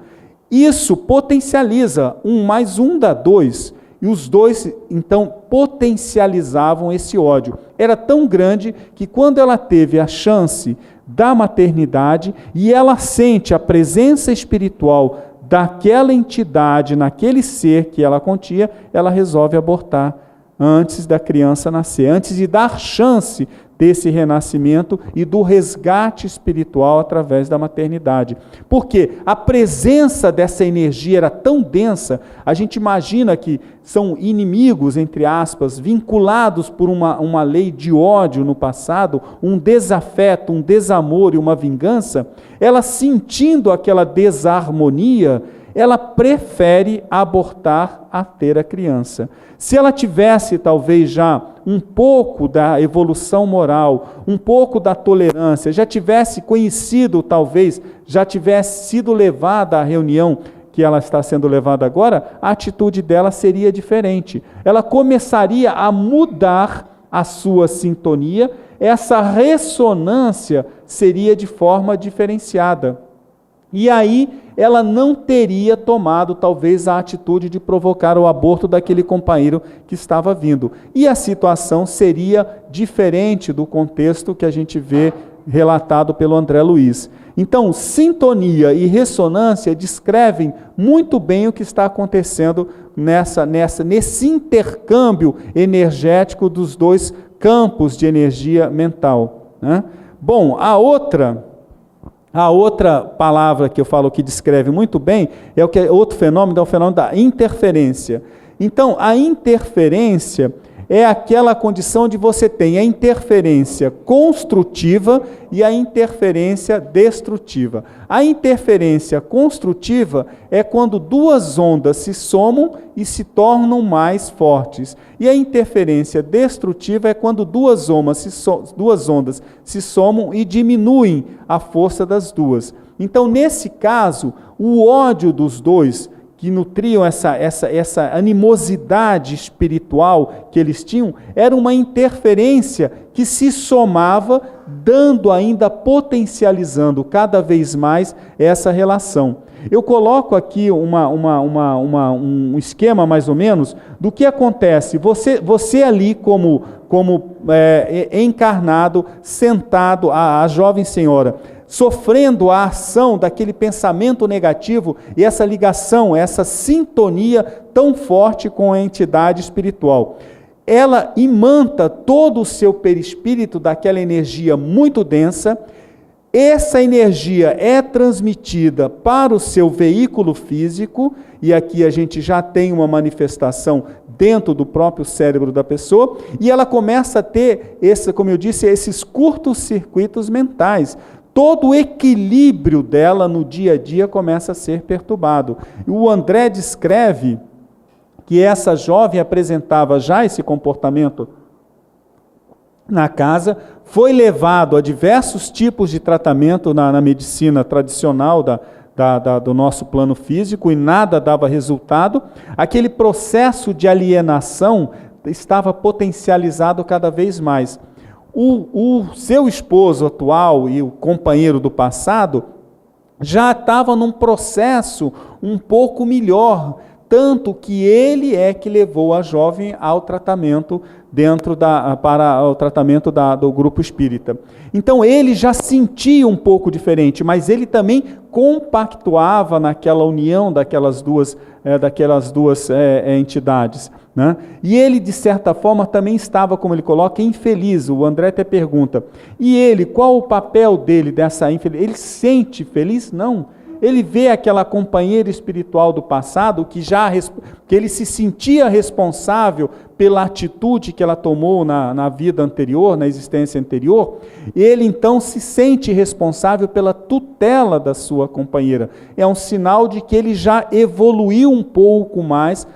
Isso potencializa, 1 mais 1 dá 2, e os dois então potencializavam esse ódio. Era tão grande que quando ela teve a chance da maternidade e ela sente a presença espiritual daquela entidade, naquele ser que ela continha, ela resolve abortar antes da criança nascer, antes de dar chance desse renascimento e do resgate espiritual através da maternidade. Porque a presença dessa energia era tão densa, a gente imagina que são inimigos, entre aspas, vinculados por uma lei de ódio no passado, um desafeto, um desamor e uma vingança. Ela, sentindo aquela desarmonia, ela prefere abortar a ter a criança. Se ela tivesse talvez já um pouco da evolução moral, um pouco da tolerância, já tivesse conhecido talvez, já tivesse sido levada à reunião que ela está sendo levada agora, a atitude dela seria diferente. Ela começaria a mudar a sua sintonia, essa ressonância seria de forma diferenciada. E aí ela não teria tomado talvez a atitude de provocar o aborto daquele companheiro que estava vindo. E a situação seria diferente do contexto que a gente vê relatado pelo André Luiz. Então, sintonia e ressonância descrevem muito bem o que está acontecendo nesse intercâmbio energético dos dois campos de energia mental, né? Bom, a outra palavra que eu falo que descreve muito bem outro fenômeno, é o fenômeno da interferência. Então, a interferência é aquela condição de você ter a interferência construtiva e a interferência destrutiva. A interferência construtiva é quando duas ondas se somam e se tornam mais fortes. E a interferência destrutiva é quando duas ondas se somam e diminuem a força das duas. Então, nesse caso, o ódio dos dois, que nutriam essa animosidade espiritual que eles tinham, era uma interferência que se somava, dando ainda, potencializando cada vez mais essa relação. Eu coloco aqui um esquema mais ou menos do que acontece. Você ali como encarnado, sentado, a jovem senhora, sofrendo a ação daquele pensamento negativo e essa ligação, essa sintonia tão forte com a entidade espiritual. Ela imanta todo o seu perispírito daquela energia muito densa. Essa energia é transmitida para o seu veículo físico, e aqui a gente já tem uma manifestação dentro do próprio cérebro da pessoa, e ela começa a ter, como eu disse, esses curtos circuitos mentais. Todo o equilíbrio dela no dia a dia começa a ser perturbado. O André descreve que essa jovem apresentava já esse comportamento na casa, foi levado a diversos tipos de tratamento na medicina tradicional do nosso plano físico e nada dava resultado. Aquele processo de alienação estava potencializado cada vez mais. O seu esposo atual e o companheiro do passado já estava num processo um pouco melhor, tanto que ele é que levou a jovem ao tratamento para o tratamento do grupo espírita. Então ele já sentia um pouco diferente, mas ele também compactuava naquela união daquelas duas entidades, né? E ele, de certa forma, também estava, como ele coloca, infeliz. O André até pergunta, e ele, qual o papel dele dessa infelicidade? Ele se sente feliz? Não. Ele vê aquela companheira espiritual do passado que ele se sentia responsável pela atitude que ela tomou na vida anterior, na existência anterior. Ele então se sente responsável pela tutela da sua companheira. É um sinal de que ele já evoluiu um pouco mais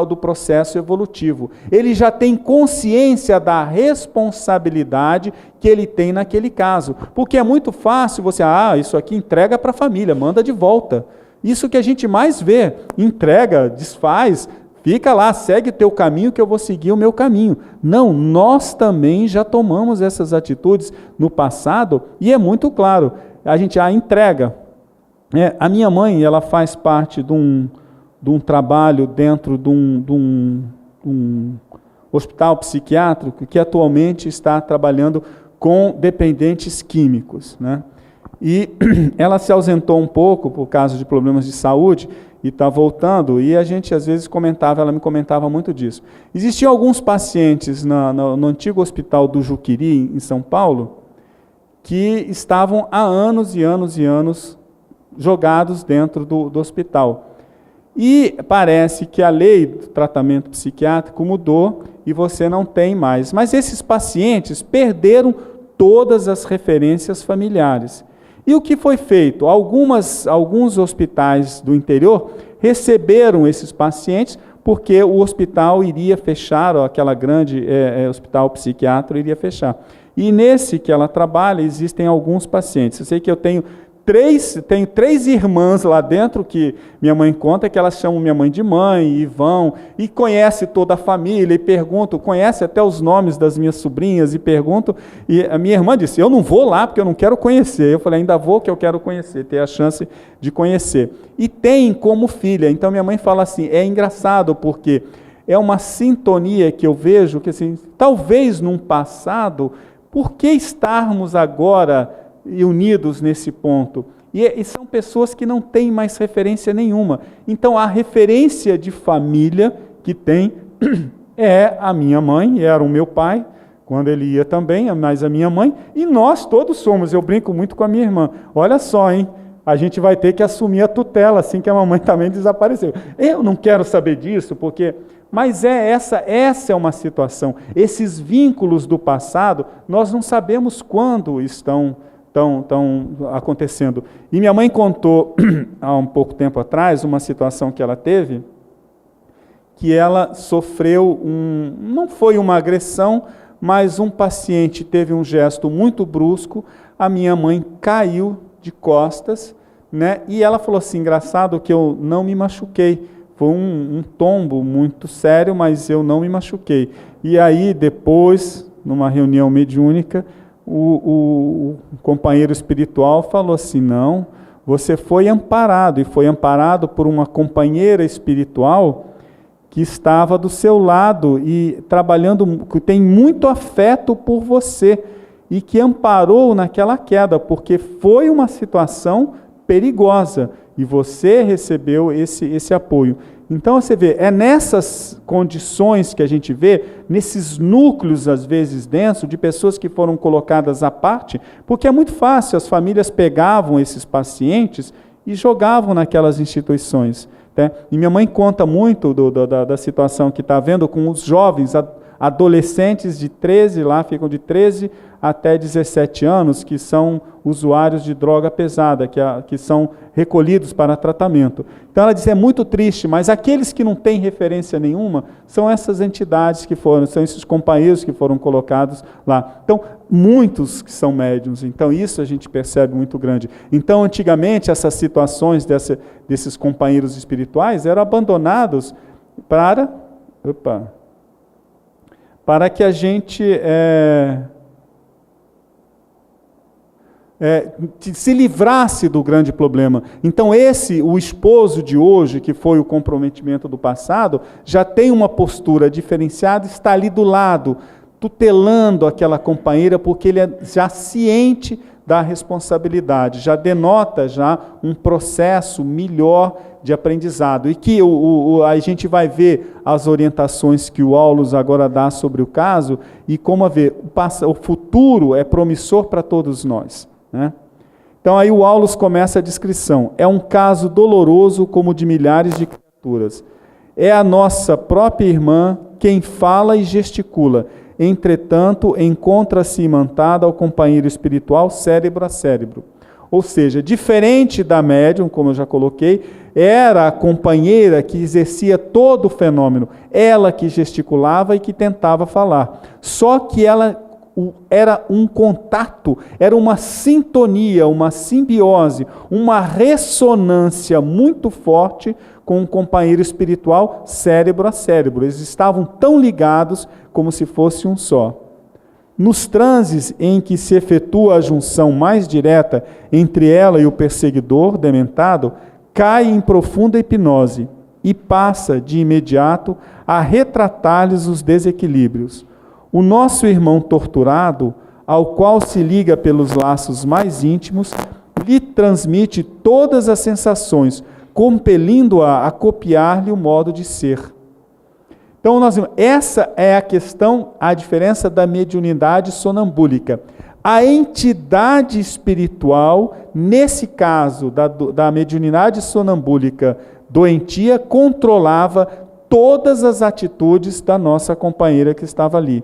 do processo evolutivo. Ele já tem consciência da responsabilidade que ele tem naquele caso. Porque é muito fácil você, isso aqui entrega para a família, manda de volta. Isso que a gente mais vê, entrega, desfaz, fica lá, segue o teu caminho que eu vou seguir o meu caminho. Não, nós também já tomamos essas atitudes no passado e é muito claro, a gente entrega. A minha mãe, ela faz parte de um trabalho dentro de um hospital psiquiátrico que atualmente está trabalhando com dependentes químicos, né? E ela se ausentou um pouco por causa de problemas de saúde e está voltando, e a gente às vezes ela me comentava muito disso. Existiam alguns pacientes no antigo hospital do Juqueri, em São Paulo, que estavam há anos e anos e anos jogados dentro do hospital. E parece que a lei do tratamento psiquiátrico mudou e você não tem mais. Mas esses pacientes perderam todas as referências familiares. E o que foi feito? Alguns hospitais do interior receberam esses pacientes porque o hospital iria fechar, aquela grande hospital psiquiátrico iria fechar. E nesse que ela trabalha, existem alguns pacientes. Eu sei que eu tenho três irmãs lá dentro que minha mãe conta, que elas chamam minha mãe de mãe e vão, e conhece toda a família, e perguntam, conhece até os nomes das minhas sobrinhas, e perguntam, e a minha irmã disse, eu não vou lá porque eu não quero conhecer. Eu falei, ainda vou que eu quero conhecer, ter a chance de conhecer. E tem como filha, então minha mãe fala assim, é engraçado porque é uma sintonia que eu vejo, que assim, talvez num passado, por que estarmos agora e unidos nesse ponto? E são pessoas que não têm mais referência nenhuma. Então a referência de família que tem é a minha mãe, era o meu pai, quando ele ia também, mas a minha mãe, e nós todos somos. Eu brinco muito com a minha irmã, olha só, hein, a gente vai ter que assumir a tutela assim que a mamãe também desapareceu. Eu não quero saber disso, mas essa é uma situação. Esses vínculos do passado, nós não sabemos quando estão acontecendo. E minha mãe contou, há um pouco tempo atrás, uma situação que ela teve, que ela sofreu não foi uma agressão, mas um paciente teve um gesto muito brusco, a minha mãe caiu de costas, né? E ela falou assim, engraçado que eu não me machuquei, foi um tombo muito sério, mas eu não me machuquei. E aí depois, numa reunião mediúnica, o companheiro espiritual falou assim, não, você foi amparado, e foi amparado por uma companheira espiritual que estava do seu lado e trabalhando, que tem muito afeto por você, e que amparou naquela queda, porque foi uma situação perigosa, e você recebeu esse apoio. Então você vê, é nessas condições que a gente vê, nesses núcleos às vezes densos, de pessoas que foram colocadas à parte, porque é muito fácil, as famílias pegavam esses pacientes e jogavam naquelas instituições. Né? E minha mãe conta muito da situação que está vendo com os jovens, adolescentes de 13, lá ficam de 13 até 17 anos, que são usuários de droga pesada, que são recolhidos para tratamento. Então ela diz, é muito triste, mas aqueles que não têm referência nenhuma, são essas entidades são esses companheiros que foram colocados lá. Então, muitos que são médiuns, então isso a gente percebe muito grande. Então, antigamente, essas situações desses companheiros espirituais eram abandonados para... para que a gente se livrasse do grande problema. Então o esposo de hoje, que foi o comprometimento do passado, já tem uma postura diferenciada, está ali do lado, tutelando aquela companheira, porque ele é já ciente da responsabilidade, já denota já um processo melhor de aprendizado. E que a gente vai ver as orientações que o Aulus agora dá sobre o caso, e como o futuro é promissor para todos nós, né? Então aí o Aulus começa a descrição. É um caso doloroso como de milhares de criaturas. É a nossa própria irmã quem fala e gesticula. Entretanto, encontra-se imantada ao companheiro espiritual cérebro a cérebro. Ou seja, diferente da médium, como eu já coloquei, era a companheira que exercia todo o fenômeno, ela que gesticulava e que tentava falar. Só que ela era um contato, era uma sintonia, uma simbiose, uma ressonância muito forte com um companheiro espiritual cérebro a cérebro. Eles estavam tão ligados como se fosse um só. Nos transes em que se efetua a junção mais direta entre ela e o perseguidor dementado, cai em profunda hipnose e passa de imediato a retratar-lhes os desequilíbrios. O nosso irmão torturado, ao qual se liga pelos laços mais íntimos, lhe transmite todas as sensações, compelindo-a a copiar-lhe o modo de ser. Então, essa é a questão, a diferença da mediunidade sonambúlica. A entidade espiritual, nesse caso da mediunidade sonambúlica doentia, controlava todas as atitudes da nossa companheira que estava ali.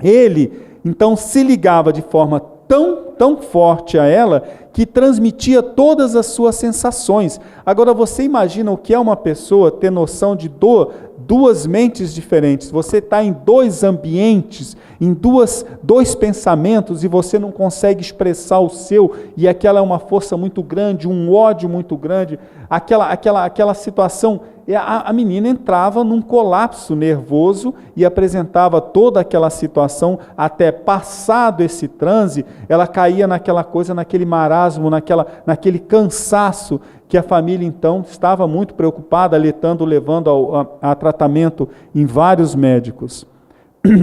Ele, então, se ligava de forma tão forte a ela, que transmitia todas as suas sensações. Agora, você imagina o que é uma pessoa ter noção de duas mentes diferentes. Você está em dois ambientes, em dois pensamentos, e você não consegue expressar o seu, e aquela é uma força muito grande, um ódio muito grande, aquela situação. A menina entrava num colapso nervoso e apresentava toda aquela situação, até passado esse transe, ela caía naquela coisa, naquele marasmo, naquele cansaço, que a família então estava muito preocupada, levando a tratamento em vários médicos.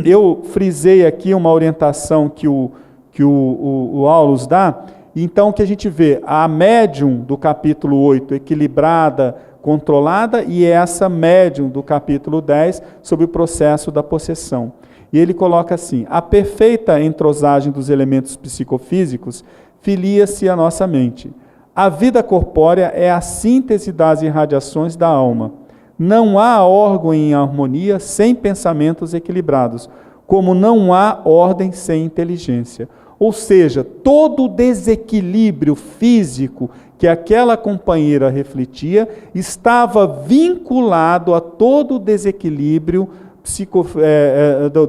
Eu frisei aqui uma orientação que o Aulus dá, então que a gente vê a médium do capítulo 8 equilibrada, controlada, e essa médium do capítulo 10 sobre o processo da possessão. E ele coloca assim: a perfeita entrosagem dos elementos psicofísicos filia-se à nossa mente. A vida corpórea é a síntese das irradiações da alma. Não há órgão em harmonia sem pensamentos equilibrados, como não há ordem sem inteligência. Ou seja, todo o desequilíbrio físico que aquela companheira refletia estava vinculado a todo o desequilíbrio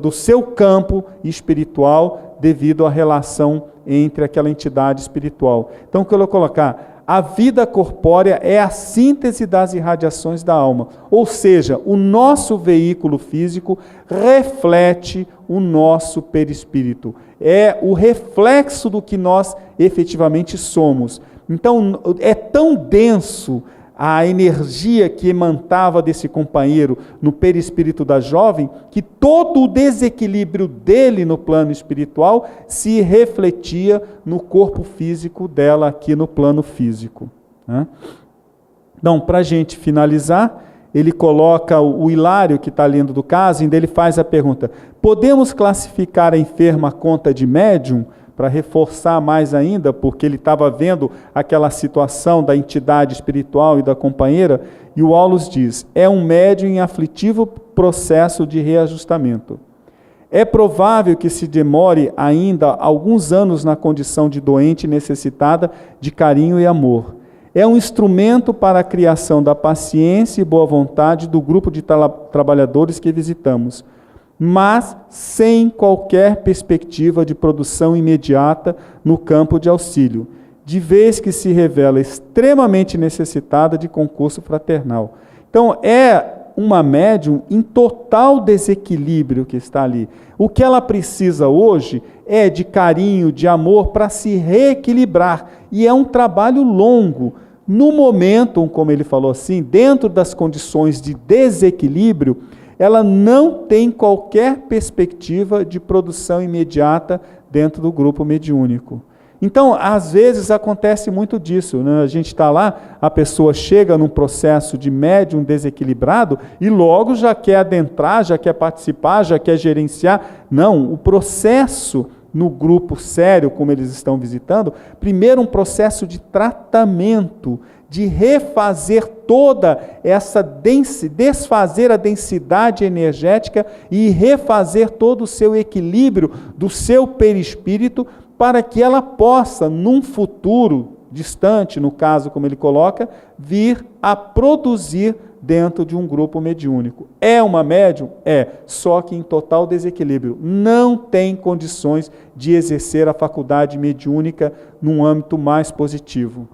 do seu campo espiritual, devido à relação entre aquela entidade espiritual. Então, o que eu vou colocar? A vida corpórea é a síntese das irradiações da alma. Ou seja, o nosso veículo físico reflete o nosso perispírito. É o reflexo do que nós efetivamente somos. Então, é tão denso a energia que emantava desse companheiro no perispírito da jovem, que todo o desequilíbrio dele no plano espiritual se refletia no corpo físico dela aqui no plano físico, né? Então, para a gente finalizar, ele coloca o Hilário, que está lendo do caso, ainda ele faz a pergunta: podemos classificar a enferma à conta de médium? Para reforçar mais ainda, porque ele estava vendo aquela situação da entidade espiritual e da companheira, e o Aulus diz: é um médium em aflitivo processo de reajustamento. É provável que se demore ainda alguns anos na condição de doente necessitada de carinho e amor. É um instrumento para a criação da paciência e boa vontade do grupo de trabalhadores que visitamos, mas sem qualquer perspectiva de produção imediata no campo de auxílio, de vez que se revela extremamente necessitada de concurso fraternal. Então, uma médium em total desequilíbrio que está ali. O que ela precisa hoje é de carinho, de amor para se reequilibrar. E é um trabalho longo. No momento, como ele falou assim, dentro das condições de desequilíbrio, ela não tem qualquer perspectiva de produção imediata dentro do grupo mediúnico. Então, às vezes acontece muito disso, né? A gente está lá, a pessoa chega num processo de médium desequilibrado e logo já quer adentrar, já quer participar, já quer gerenciar. Não, o processo no grupo sério, como eles estão visitando, primeiro um processo de tratamento, de refazer toda essa desfazer a densidade energética e refazer todo o seu equilíbrio do seu perispírito, para que ela possa, num futuro distante, no caso como ele coloca, vir a produzir dentro de um grupo mediúnico. É uma médium? É, só que em total desequilíbrio. Não tem condições de exercer a faculdade mediúnica num âmbito mais positivo.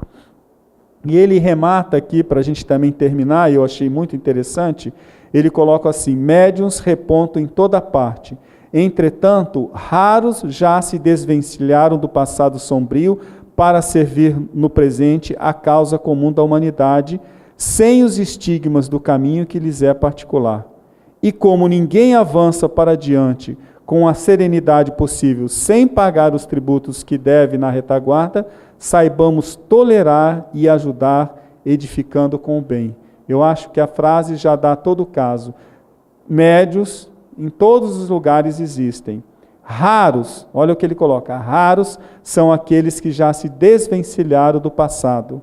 E ele remata aqui, para a gente também terminar, e eu achei muito interessante, ele coloca assim: médiuns repontam em toda parte. Entretanto, raros já se desvencilharam do passado sombrio para servir no presente a causa comum da humanidade, sem os estigmas do caminho que lhes é particular. E como ninguém avança para diante com a serenidade possível, sem pagar os tributos que deve na retaguarda, saibamos tolerar e ajudar, edificando com o bem. Eu acho que a frase já dá todo o caso. Médios em todos os lugares existem. Raros, olha o que ele coloca, raros são aqueles que já se desvencilharam do passado.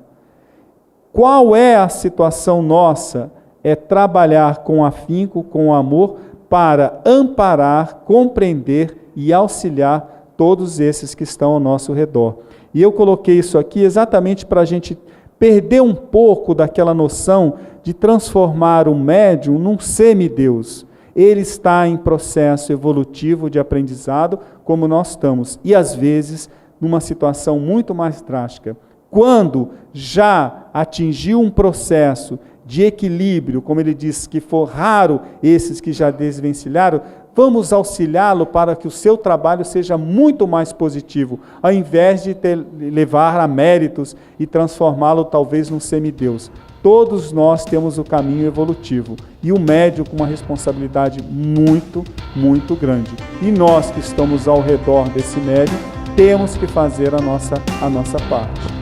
Qual é a situação nossa? É trabalhar com afinco, com amor, para amparar, compreender e auxiliar todos esses que estão ao nosso redor. E eu coloquei isso aqui exatamente para a gente perder um pouco daquela noção de transformar o médium num semideus. Ele está em processo evolutivo de aprendizado, como nós estamos, e às vezes numa situação muito mais drástica. Quando já atingiu um processo de equilíbrio, como ele diz, que for raro esses que já desvencilharam, vamos auxiliá-lo para que o seu trabalho seja muito mais positivo, ao invés de levar a méritos e transformá-lo talvez num semideus. Todos nós temos o caminho evolutivo e o médium com uma responsabilidade muito, muito grande. E nós que estamos ao redor desse médium, temos que fazer a nossa parte.